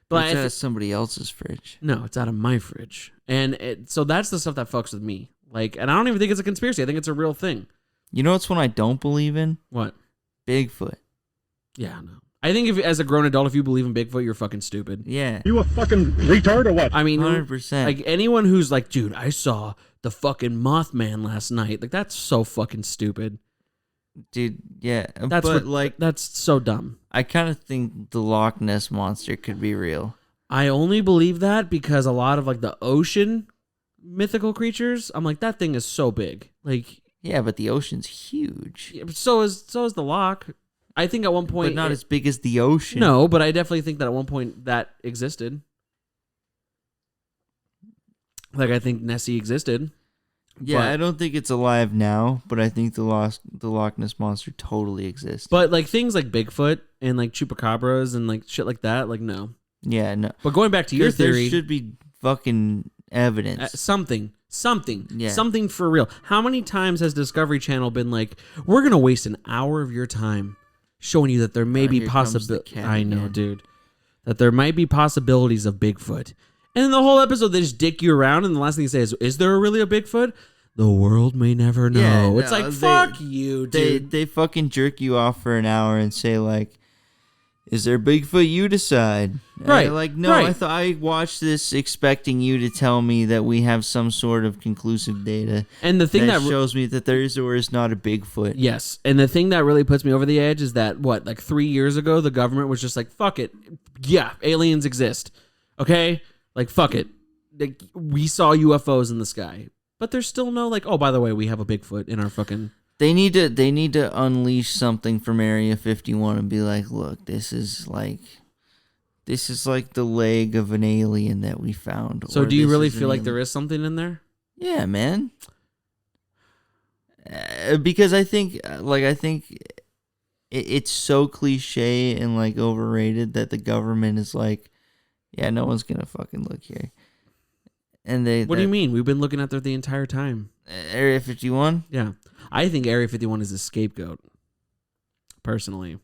But It's out of somebody else's fridge. no, it's out of my fridge. And so that's the stuff that fucks with me. Like, and I don't even think it's a conspiracy. I think it's a real thing. You know what's one I don't believe in? What? Bigfoot. Yeah, no. I think if as a grown adult, if you believe in Bigfoot, you're fucking stupid. Yeah. You a fucking retard or what? I mean, 100%. like anyone who's like, dude, I saw the fucking Mothman last night. Like that's so fucking stupid. Dude, yeah. That's but what, like, that's so dumb. I kind of think the Loch Ness Monster could be real. I only believe that because a lot of like the ocean mythical creatures, I'm like, that thing is so big. Like, Yeah, but the ocean's huge. yeah, but so is the lock. I think at one point, But not as big as the ocean. no, but I definitely think that at one point that existed. Like I think Nessie existed. Yeah, but- I don't think it's alive now, but I think the Loch Ness Monster totally exists. But like things like Bigfoot and like chupacabras and like shit like that, like no. yeah, no. But going back to your Because there theory, should be fucking evidence. something Yeah. something for real. How many times has Discovery Channel been like, we're gonna waste an hour of your time showing you that there may be here comes the possibilities? cat I know, again. dude, that there might be possibilities of Bigfoot, and in the whole episode they just dick you around, and the last thing you say is there really a Bigfoot? The world may never know. Yeah, It's no, like they- fuck you, dude. They fucking jerk you off for an hour and say like, "Is there Bigfoot? You decide." And Right, you're like, no, right. I watched this expecting you to tell me that we have some sort of conclusive data And the thing that that shows me that there is or is not a Bigfoot. yes, and the thing that really puts me over the edge is that what, like 3 years ago, the government was just like, "Fuck it, yeah, aliens exist." Okay, like fuck it, like, we saw UFOs in the sky, but there's still no like, oh, by the way, we have a Bigfoot in our fucking. They need to unleash something from Area 51 and be like, look, this is like the leg of an alien that we found. So or do you this really is an feel like alien. there is something in there? Yeah, man. Because I think it's so cliche and like overrated that the government is like, yeah, no one's gonna fucking look here. And What do you mean? We've been looking at there the entire time. Area 51? Yeah, I think Area 51 is a scapegoat. Personally,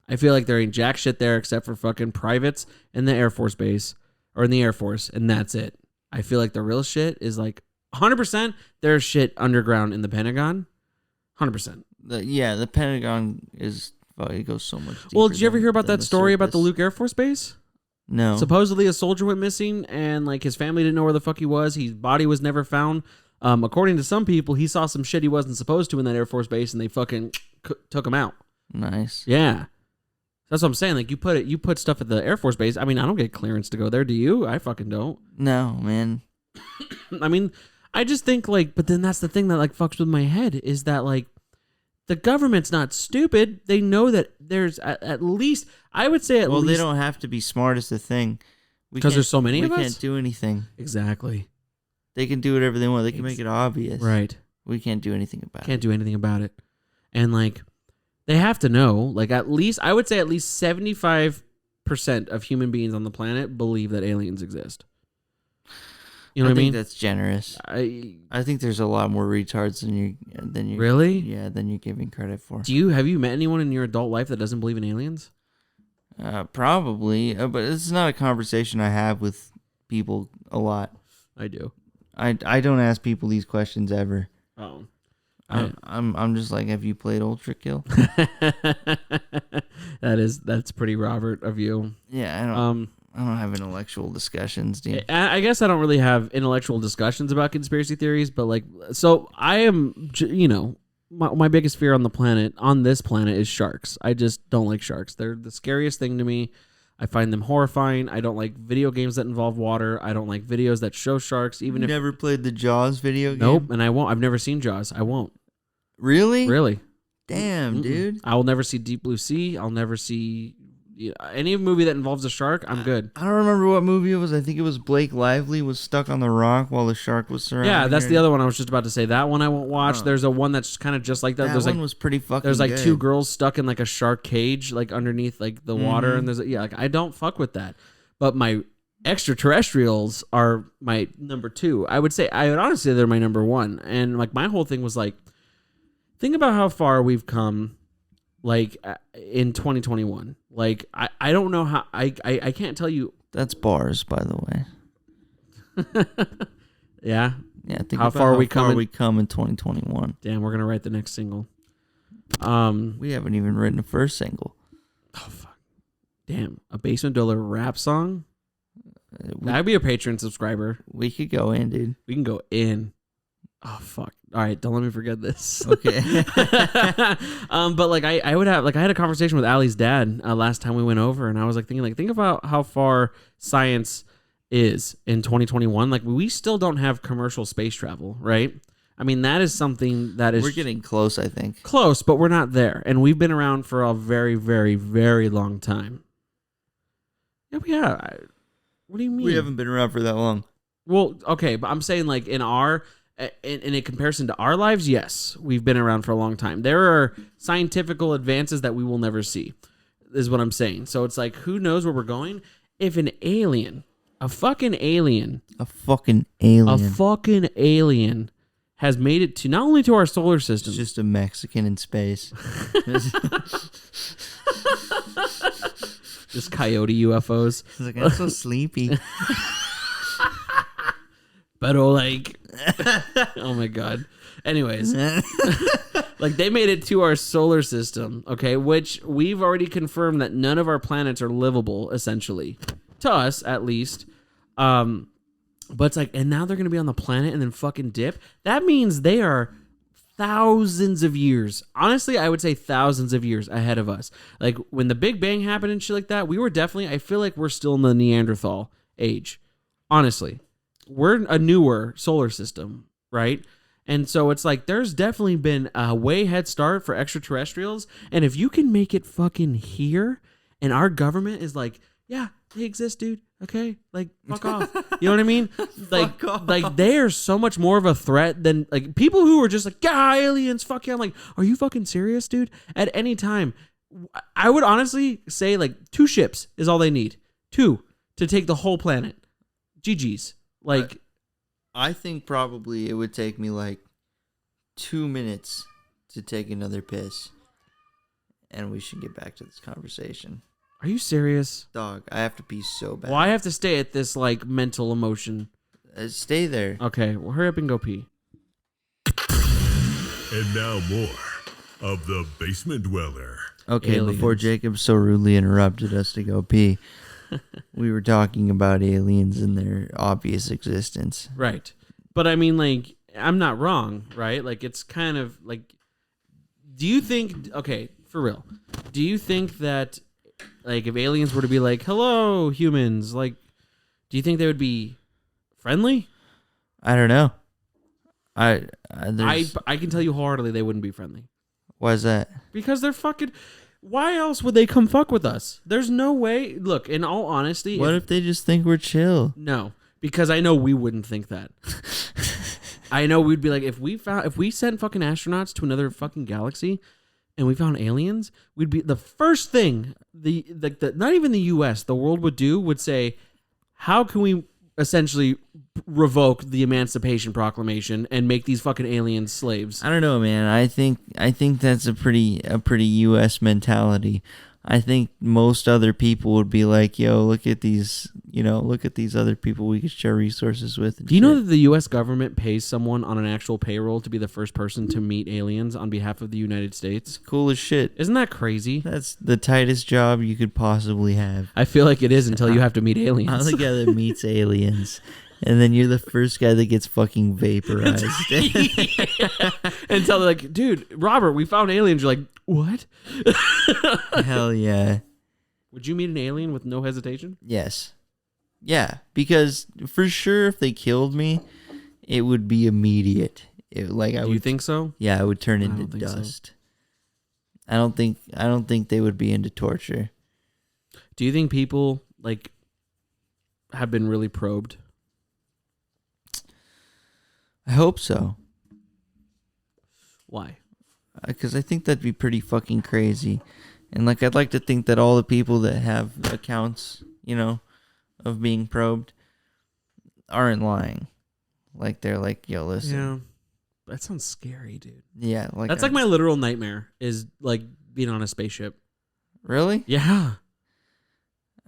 I feel like there ain't jack shit there except for fucking privates in the Air Force base or in the Air Force, and that's it. I feel like the real shit is like 100%. There's shit underground in the Pentagon. 100%. The Pentagon it goes so much deeper. Well, did you ever hear about than that story about the surface. Luke Air Force Base? No. Supposedly a soldier went missing and like his family didn't know where the fuck he was. His body was never found. According to some people, he saw some shit he wasn't supposed to in that Air Force Base and they fucking took him out. Nice. Yeah. That's what I'm saying. Like you put stuff at the Air Force Base. I mean, I don't get clearance to go there. Do you? I fucking don't. No, man. I mean, I just think like, but then that's the thing that like fucks with my head is that like the government's not stupid. They know that there's at least, I would say Well, least. they don't have to be smart is the thing. Because there's so many of us? We can't do anything. Exactly. They can do whatever they want. They can make it obvious. Right. We can't do anything about it. Can't do anything about it. And like, they have to know, like at least, I would say at least 75% of human beings on the planet believe that aliens exist. You know what I mean? I think that's generous. I think there's a lot more retards than you Really? Yeah, than you're giving credit for. Have you met anyone in your adult life that doesn't believe in aliens? Probably, but it's not a conversation I have with people a lot. I do. I don't ask people these questions ever. Oh. I'm just like, have you played Ultra Kill? That's pretty Robert of you. Yeah, I don't have intellectual discussions, dude. I guess I don't really have intellectual discussions about conspiracy theories, but like, so I am, my biggest fear on this planet is sharks. I just don't like sharks. They're the scariest thing to me. I find them horrifying. I don't like video games that involve water. I don't like videos that show sharks. Even if never played the Jaws video game? Nope, and I won't. I've never seen Jaws. I won't. Really? Really? Damn, dude. I will never see Deep Blue Sea. I'll never see any movie that involves a shark. I'm good. I don't remember what movie it was. I think it was Blake Lively was stuck on the rock while the shark was surrounding Yeah, that's her. the other one I was just about to say. That one I won't watch. There's a one that's kind of just like that. That There's one like was pretty fucking There's like good. two girls stuck in like a shark cage, like underneath like the water, and there's like I don't fuck with that. But my extraterrestrials are my number 2. I would honestly say they're my number 1. And like my whole thing was like, think about how far we've come, like in 2021. Like I don't know how I can't tell you. That's bars, by the way. Yeah. Yeah. Think how about far how we far come we come in 2021. Damn, we're gonna write the next single. We haven't even written a first single. Oh fuck. Damn, a Basement Dweller rap song. That'd be a Patreon subscriber. We could go in, dude. We can go in. Oh fuck. All right, don't let me forget this. Okay. But like I would have, like I had a conversation with Allie's dad last time we went over, and I was like thinking, like think about how far science is in 2021. Like we still don't have commercial space travel, right? I mean, that is something that is We're getting close, I think. Close, but we're not there, and we've been around for a very, very, very long time. Yeah. What do you mean? We haven't been around for that long. Well, okay, but I'm saying like in a comparison to our lives, yes, we've been around for a long time. There are scientific advances that we will never see, is what I'm saying. So it's like, who knows where we're going? If an alien, a fucking alien has made it to not only to our solar system. It's just a Mexican in space. Just coyote UFOs. He's like, I'm so sleepy. But like, oh my god. Anyways, like they made it to our solar system, okay, which we've already confirmed that none of our planets are livable, essentially, to us at least. But it's like, and now they're gonna be on the planet and then fucking dip. That means they are thousands of years. Honestly, I would say thousands of years ahead of us. Like when the Big Bang happened and shit like that, we were definitely. I feel like we're still in the Neanderthal age. Honestly. We're a newer solar system, right? And so it's like there's definitely been a way head start for extraterrestrials. And if you can make it fucking here and our government is like, yeah, they exist, dude. Okay? Like, fuck off. You know what I mean? Like they are so much more of a threat than like people who are just like, yeah, aliens, fuck yeah. I'm like, are you fucking serious, dude? At any time, I would honestly say like 2 ships is all they need. 2 to take the whole planet. GG's. Like, I think probably it would take me like 2 minutes to take another piss, and we should get back to this conversation. Are you serious? Dog, I have to pee so bad. Well, I have to stay at this like mental emotion. Stay there. Okay, well, hurry up and go pee. And now more of the Basement Dweller. Okay, Aliens. before Jacob so rudely interrupted us to go pee, we were talking about aliens and their obvious existence. Right. But I mean, like, I'm not wrong, right? Like, it's kind of like, do you think, okay, for real, do you think that, like, if aliens were to be like, hello, humans, like, do you think they would be friendly? I don't know. I can tell you wholeheartedly they wouldn't be friendly. Why is that? Because they're fucking, why else would they come fuck with us? There's no way. Look, in all honesty. What if they just think we're chill? No, because I know we wouldn't think that. I know we'd be like, if we sent fucking astronauts to another fucking galaxy and we found aliens, we'd be the first thing not even the US, the world would say, how can we essentially revoke the Emancipation Proclamation and make these fucking aliens slaves? I don't know, man. I think that's a pretty US mentality. I think most other people would be like, yo, look at these other people we could share resources with. Do you know that the US government pays someone on an actual payroll to be the first person to meet aliens on behalf of the United States? Cool as shit. Isn't that crazy? That's the tightest job you could possibly have. I feel like it is until you have to meet aliens. I'm the guy that meets aliens. And then you're the first guy that gets fucking vaporized. Until they're like, dude, Robert, we found aliens. You're like, what? Hell yeah. Would you meet an alien with no hesitation? Yes. Yeah, because for sure if they killed me, it would be immediate. You think so? Yeah, I would turn I into don't think so. dust. I don't think they would be into torture. Do you think people like have been really probed? I hope so. Why? Because I think that'd be pretty fucking crazy. And like, I'd like to think that all the people that have accounts, of being probed aren't lying. Like, they're like, yo, listen. Yeah. That sounds scary, dude. Yeah. Like That's like my literal nightmare is like being on a spaceship. Really? Yeah.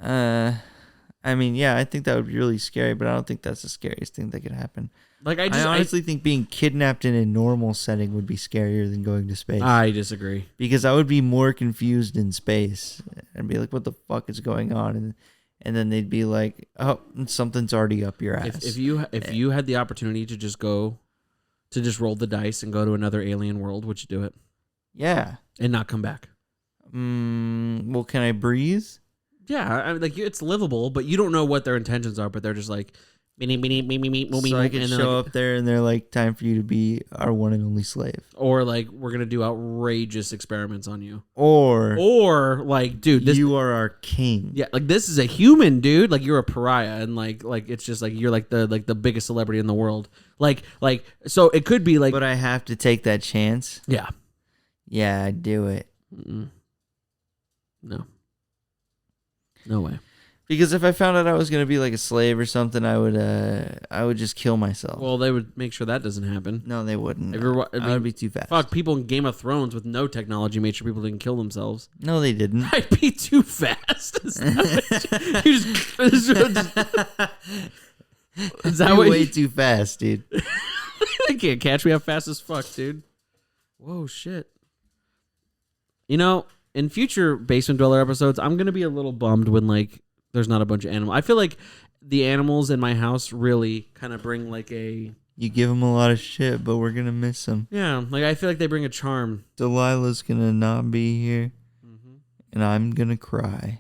I mean, yeah, I think that would be really scary, but I don't think that's the scariest thing that could happen. Like, I honestly think being kidnapped in a normal setting would be scarier than going to space. I disagree. Because I would be more confused in space and be like, what the fuck is going on? And then they'd be like, oh, something's already up your ass. If you had the opportunity to just roll the dice and go to another alien world, would you do it? Yeah. And not come back? Well, can I breathe? Yeah, I mean, like it's livable, but you don't know what their intentions are. But they're just like, so I could show up there and they're like, time for you to be our one and only slave. Or like, we're gonna do outrageous experiments on you. Or like, dude, you are our king. Yeah, like this is a human, dude. Like you're a pariah, and like it's just like you're like the biggest celebrity in the world. Like so it could be like, but I have to take that chance. Yeah, yeah, I'd do it. No way. Because if I found out I was gonna be like a slave or something, I would just kill myself. Well, they would make sure that doesn't happen. No, they wouldn't. I would be too fast. Fuck, people in Game of Thrones with no technology made sure people didn't kill themselves. No, they didn't. I'd be too fast. Is that You're way too fast, dude. They can't catch me up fast as fuck, dude. Whoa, shit. In future Basement Dweller episodes, I'm gonna be a little bummed when like there's not a bunch of animals. I feel like the animals in my house really kind of bring like a... You give them a lot of shit, but we're going to miss them. Yeah, like I feel like they bring a charm. Delilah's going to not be here, and I'm going to cry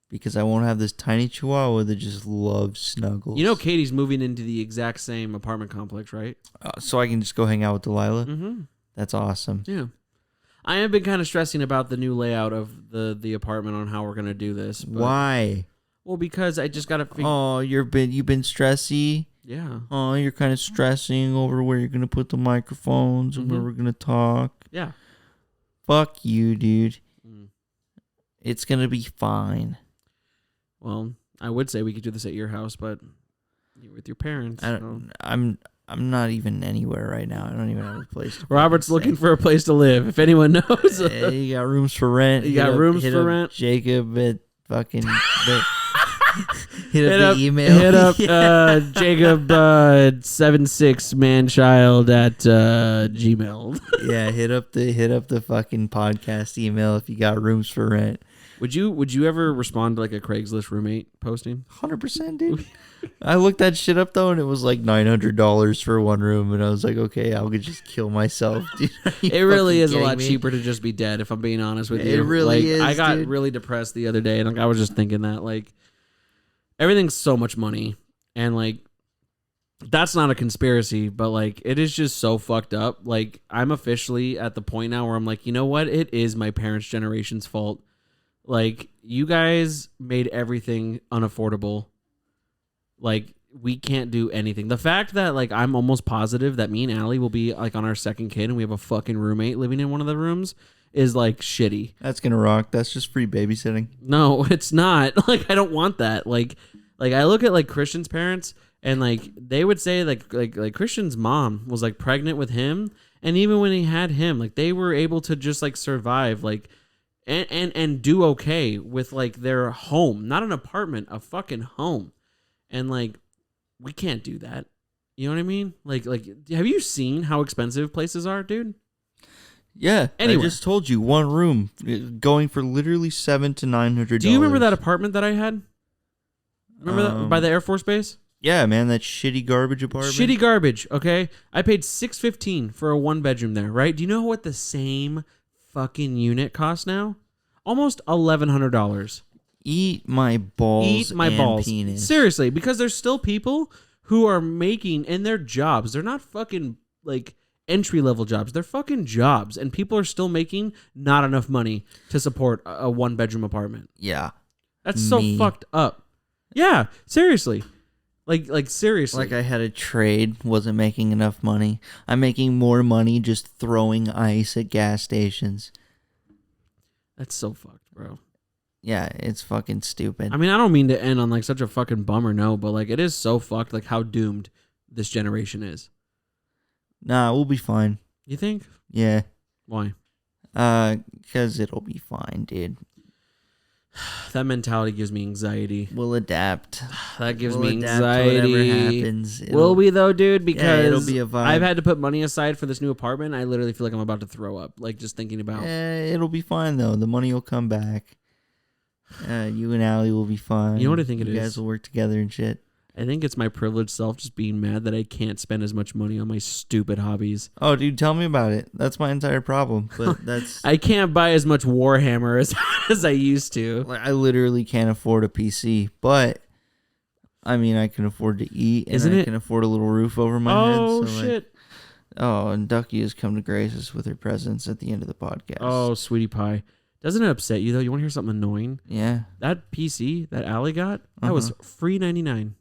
because I won't have this tiny chihuahua that just loves snuggles. Katie's moving into the exact same apartment complex, right? So I can just go hang out with Delilah? Mm-hmm. That's awesome. Yeah. I have been kind of stressing about the new layout of the apartment on how we're gonna do this. Why? Well, because I just gotta figure. Oh, you've been stressy. Yeah. Oh, you're kind of stressing over where you're gonna put the microphones and where we're gonna talk. Yeah. Fuck you, dude. It's gonna be fine. Well, I would say we could do this at your house, but you're with your parents. I'm not even anywhere right now. I don't even have a place. Robert's looking for a place to live. If anyone knows, you got rooms for rent. You got rooms for rent. Jacob at fucking hit hit up the email. Hit up Jacob 76manchild at Gmail. Yeah, hit up the fucking podcast email if you got rooms for rent. Would you ever respond to like a Craigslist roommate posting? 100%, dude. I looked that shit up though, and it was like $900 for one room, and I was like, okay, I could just kill myself, dude. It really is a lot cheaper to just be dead, if I'm being honest with you. It really is. I got dude. really depressed the other day, and like, I was just thinking that like everything's so much money, and like that's not a conspiracy, but like it is just so fucked up. Like I'm officially at the point now where I'm like, you know what? It is my parents' generation's fault. Like, you guys made everything unaffordable. Like, we can't do anything. The fact that, like, I'm almost positive that me and Allie will be, like, on our second kid and we have a fucking roommate living in one of the rooms is, like, shitty. That's gonna rock. That's just free babysitting. No, it's not. Like, I don't want that. Like I look at, like, Christian's parents and, like, they would say, like Christian's mom was, like, pregnant with him. And even when he had him, like, they were able to just, like, survive, like, and do okay with like their home, not an apartment, a fucking home. And like we can't do that. You know what I mean? Like have you seen how expensive places are, dude? Yeah. Anyway. I just told you, one room going for literally $700 to $900. Do you remember that apartment that I had? Remember that by the Air Force Base? Yeah, man, that shitty garbage apartment. Shitty garbage, okay? I paid $615 for a 1-bedroom there, right? Do you know what the same fucking unit costs now? Almost $1,100. Eat my balls. Penis. Seriously, because there's still people who are making in their jobs. They're not fucking like entry level jobs. They're fucking jobs, and people are still making not enough money to support a 1-bedroom apartment. Yeah, that's so fucked up. Yeah, seriously. Like seriously. Like I had a trade, wasn't making enough money. I'm making more money just throwing ice at gas stations. That's so fucked, bro. Yeah, it's fucking stupid. I mean, I don't mean to end on like such a fucking bummer, no, but like it is so fucked, like how doomed this generation is. Nah, we'll be fine. You think? Yeah. Why? Because it'll be fine, dude. That mentality gives me anxiety. We'll adapt. That gives we'll me anxiety. Whatever happens. Will we though, dude? Because it'll be a vibe. I've had to put money aside for this new apartment. I literally feel like I'm about to throw up. Like just thinking about. It'll be fine though. The money will come back. You and Allie will be fine. You know what I think it is? You guys will work together and shit. I think it's my privileged self just being mad that I can't spend as much money on my stupid hobbies. Oh, dude, tell me about it. That's my entire problem. But that's I can't buy as much Warhammer as I used to. Like, I literally can't afford a PC, but I mean, I can afford to eat, and I can afford a little roof over my head. Oh, so shit. And Ducky has come to grace us with her presence at the end of the podcast. Oh, sweetie pie. Doesn't it upset you, though? You want to hear something annoying? Yeah. That PC that Allie got, that was free $99.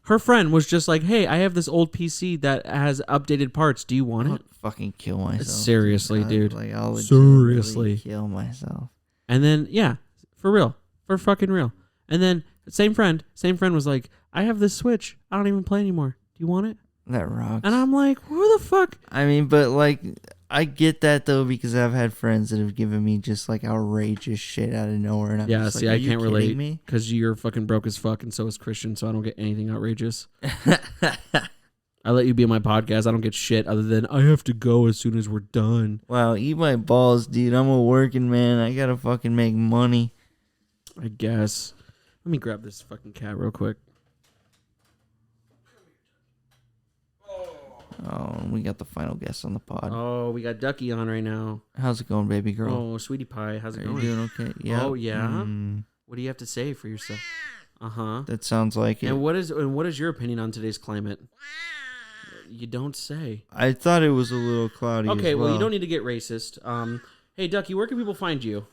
Her friend was just like, hey, I have this old PC that has updated parts. Do you want it? Fucking kill myself. Seriously, dude. Like, I'll seriously kill myself. And then, yeah, for real. For fucking real. And then, same friend was like, I have this Switch. I don't even play anymore. Do you want it? That rocks. And I'm like, who the fuck? I mean, but like, I get that though, because I've had friends that have given me just like outrageous shit out of nowhere. And I'm just like, I can't relate because you're fucking broke as fuck, and so is Christian, so I don't get anything outrageous. I let you be on my podcast. I don't get shit other than I have to go as soon as we're done. Wow, eat my balls, dude. I'm a working man. I gotta fucking make money. I guess. Let me grab this fucking cat real quick. Oh, we got the final guest on the pod. Oh, we got Ducky on right now. How's it going, baby girl? Oh, sweetie pie. How's it going? You doing okay? Yeah. Oh, yeah? What do you have to say for yourself? Uh-huh. That sounds like it. And what is your opinion on today's climate? You don't say. I thought it was a little cloudy. Okay, as well, you don't need to get racist. Hey, Ducky, where can people find you?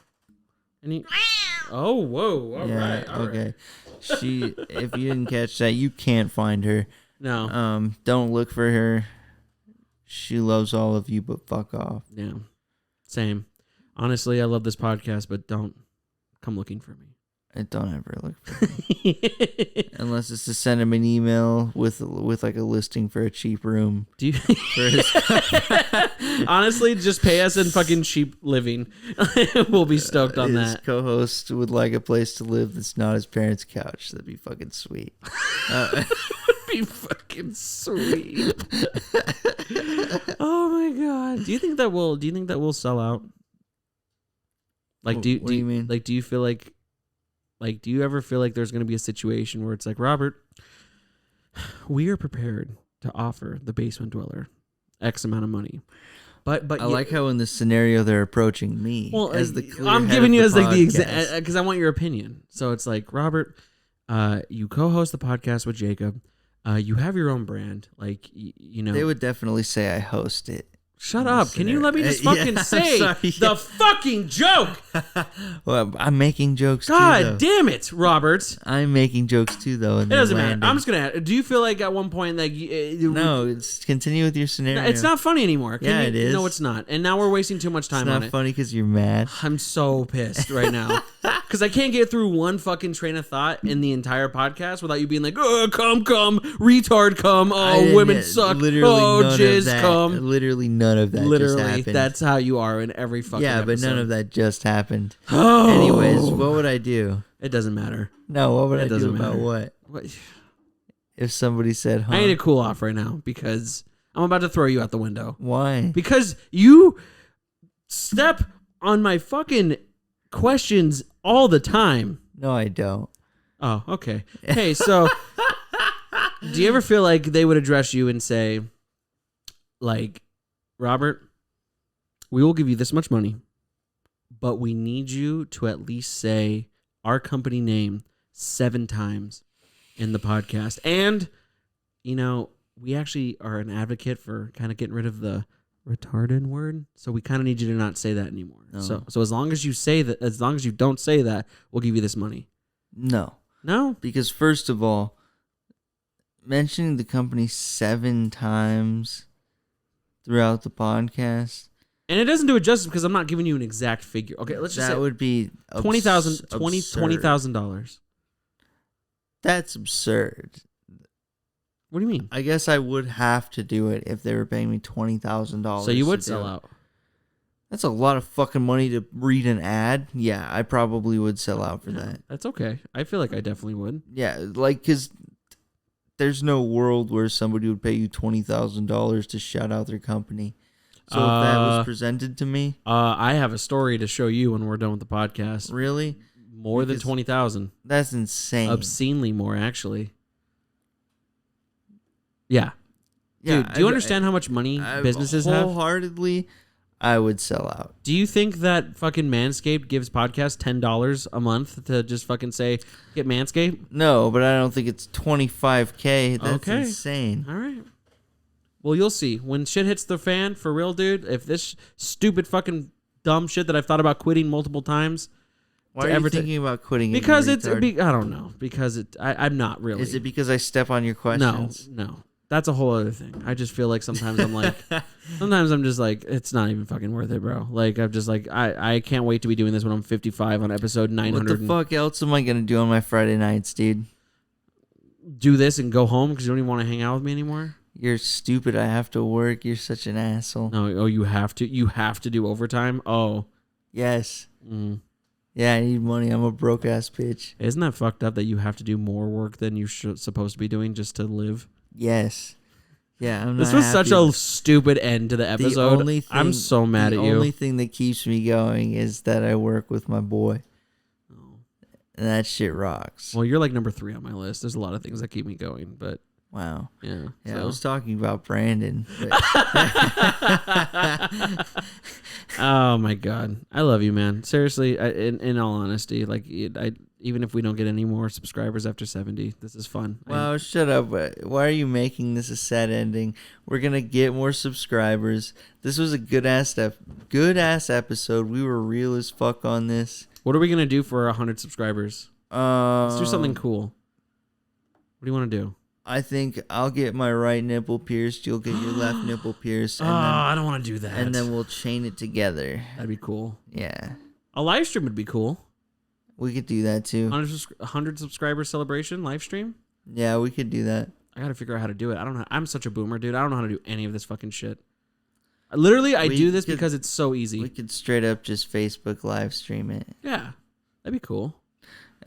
Oh, whoa. All right. Okay. She, if you didn't catch that, you can't find her. No. Don't look for her. She loves all of you, but fuck off. Yeah. Same. Honestly, I love this podcast, but don't come looking for me. I don't ever look for them. Unless it's to send him an email with like a listing for a cheap room. Do you honestly just pay us in fucking cheap living? We'll be stoked on his that. co-host would like a place to live that's not his parents' couch. That'd be fucking sweet. Be fucking sweet. Oh my god! Do you think that will sell out? Like, What do you mean? Like, do you feel like do you ever feel like there's going to be a situation where it's like, Robert, we are prepared to offer the basement dweller X amount of money, but I like how in this scenario they're approaching me as the clear I'm head giving of you the as like the podcast. exact because I want your opinion. So it's like, Robert, you co-host the podcast with Jacob. You have your own brand, like you know. They would definitely say I host it. Shut up! Can you let me just fucking say the fucking joke? Well, I'm making jokes too, God though. damn it, Robert! I'm making jokes too, though. It doesn't matter. I'm just gonna. Do you feel like at one point like no? It's continue with your scenario. It's not funny anymore. Yeah, it is. No, it's not. And now we're wasting too much time It's on not it. funny because you're mad. I'm so pissed right now because I can't get through one fucking train of thought in the entire podcast without you being like, "Oh, come, retard, come! Oh, women suck! Oh, jizz, come!" Literally none of that. Literally, just happened. that's how you are in every fucking but episode. none of that just happened. Oh. Anyways, what would I do? It doesn't matter. No, what would I do doesn't about matter. what? If somebody said, "Huh?" I need to cool off right now because I'm about to throw you out the window. Why? Because you step on my fucking questions all the time. No, I don't. Oh, okay. Hey, so do you ever feel like they would address you and say, like, Robert, we will give you this much money, but we need you to at least say our company name 7 times in the podcast. And, you know, we actually are an advocate for kind of getting rid of the retarded word. So we kind of need you to not say that anymore. No. So as long as you say that, as long as you don't say that, we'll give you this money. No. No? Because first of all, mentioning the company 7 times throughout the podcast. And it doesn't do it justice because I'm not giving you an exact figure. Okay, let's just say that would be $20,000. That's absurd. What do you mean? I guess I would have to do it if they were paying me $20,000. So you would sell out. That's a lot of fucking money to read an ad. Yeah, I probably would sell out for that. That's okay. I feel like I definitely would. Yeah, like, because there's no world where somebody would pay you $20,000 to shout out their company. So if that was presented to me, I have a story to show you when we're done with the podcast. really, More than 20,000. that's insane. Obscenely more, actually. Yeah. Yeah, Dude, do you understand how much money businesses have? Wholeheartedly, I would sell out. Do you think that fucking Manscaped gives podcasts $10 a month to just fucking say, get Manscaped? No, but I don't think it's $25K. That's Okay. insane. All right. Well, you'll see. When shit hits the fan, for real, dude, if this stupid fucking dumb shit that I've thought about quitting multiple times. Why are you thinking about quitting? Because you I retard? don't know. Because I'm not really. Is it because I step on your questions? No. That's a whole other thing. I just feel like sometimes I'm like, it's not even fucking worth it, bro. Like, I'm just like, I can't wait to be doing this when I'm 55 on episode 900. What the fuck else am I going to do on my Friday nights, dude? Do this and go home because you don't even want to hang out with me anymore? You're stupid. I have to work. You're such an asshole. No, you have to. You have to do overtime? Oh. Yes. Yeah, I need money. I'm a broke ass bitch. Isn't that fucked up that you have to do more work than you're supposed to be doing just to live? Yes. Yeah, I'm This not was happy. such a stupid end to the episode. I'm so mad at you. The only thing that keeps me going is that I work with my boy. And that shit rocks. Well, you're like number 3 on my list. There's a lot of things that keep me going, but wow. Yeah. Yeah, So. I was talking about Brandon. But Oh my god, I love you, man. Seriously, in all honesty, like even if we don't get any more subscribers after 70, this is fun. wow, shut up. Why are you making this a sad ending? We're going to get more subscribers. This was a good ass episode. We were real as fuck on this. What are we gonna do for 100 subscribers? Let's do something cool. What do you want to do? I think I'll get my right nipple pierced. You'll get your left nipple pierced. And I don't want to do that. And then we'll chain it together. That'd be cool. Yeah. A live stream would be cool. We could do that too. 100 subscriber celebration live stream. Yeah, we could do that. I gotta figure out how to do it. I don't know. I'm such a boomer, dude. I don't know how to do any of this fucking shit. Literally, I do this because it's so easy. We could straight up just Facebook live stream it. Yeah, that'd be cool.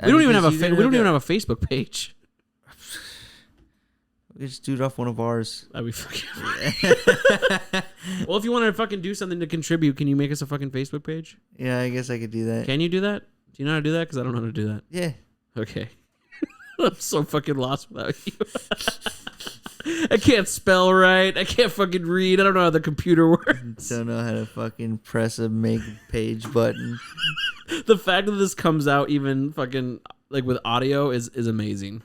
We don't even have a Facebook page. We just do it off one of ours. That'd be fucking. Well, if you want to fucking do something to contribute, can you make us a fucking Facebook page? Yeah, I guess I could do that. Can you do that? Do you know how to do that? Because I don't know how to do that. Yeah. Okay. I'm so fucking lost without you. I can't spell right. I can't fucking read. I don't know how the computer works. Don't know how to fucking press a make page button. The fact that this comes out even fucking like with audio is amazing.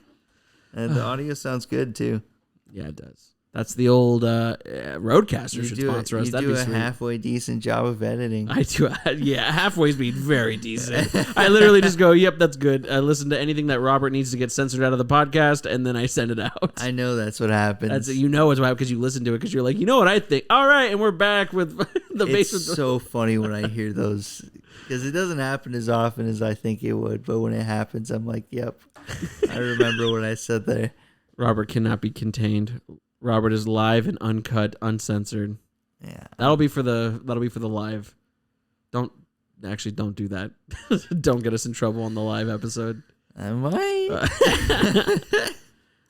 And the audio sounds good too. Yeah, it does. That's the old Roadcaster should sponsor us. That'd be sweet. You do a halfway decent job of editing. I do. Yeah, halfway's being very decent. I literally just go, yep, that's good. I listen to anything that Robert needs to get censored out of the podcast, and then I send it out. I know that's what happens. It's what because you listen to it because you're like, you know what I think. All right, and we're back with the basement. It's so funny when I hear those because it doesn't happen as often as I think it would. But when it happens, I'm like, yep, I remember what I said there. Robert cannot be contained. Robert is live and uncut, uncensored. Yeah. That'll be for the live. Don't do that. Don't get us in trouble on the live episode. I might.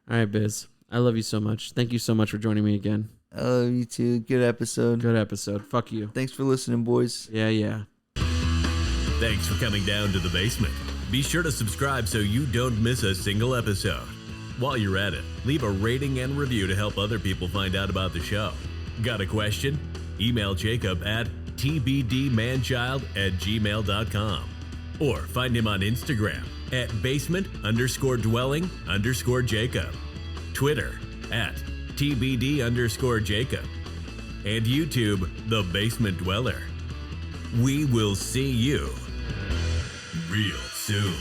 All right, Biz. I love you so much. Thank you so much for joining me again. I love you too. Good episode. Good episode. Fuck you. Thanks for listening, boys. Yeah. Thanks for coming down to the basement. Be sure to subscribe so you don't miss a single episode. While you're at it, leave a rating and review to help other people find out about the show. Got a question? Email Jacob at tbdmanchild@gmail.com or find him on Instagram at basement_dwelling_Jacob, Twitter at TBD_Jacob, and YouTube, The Basement Dweller. We will see you real soon.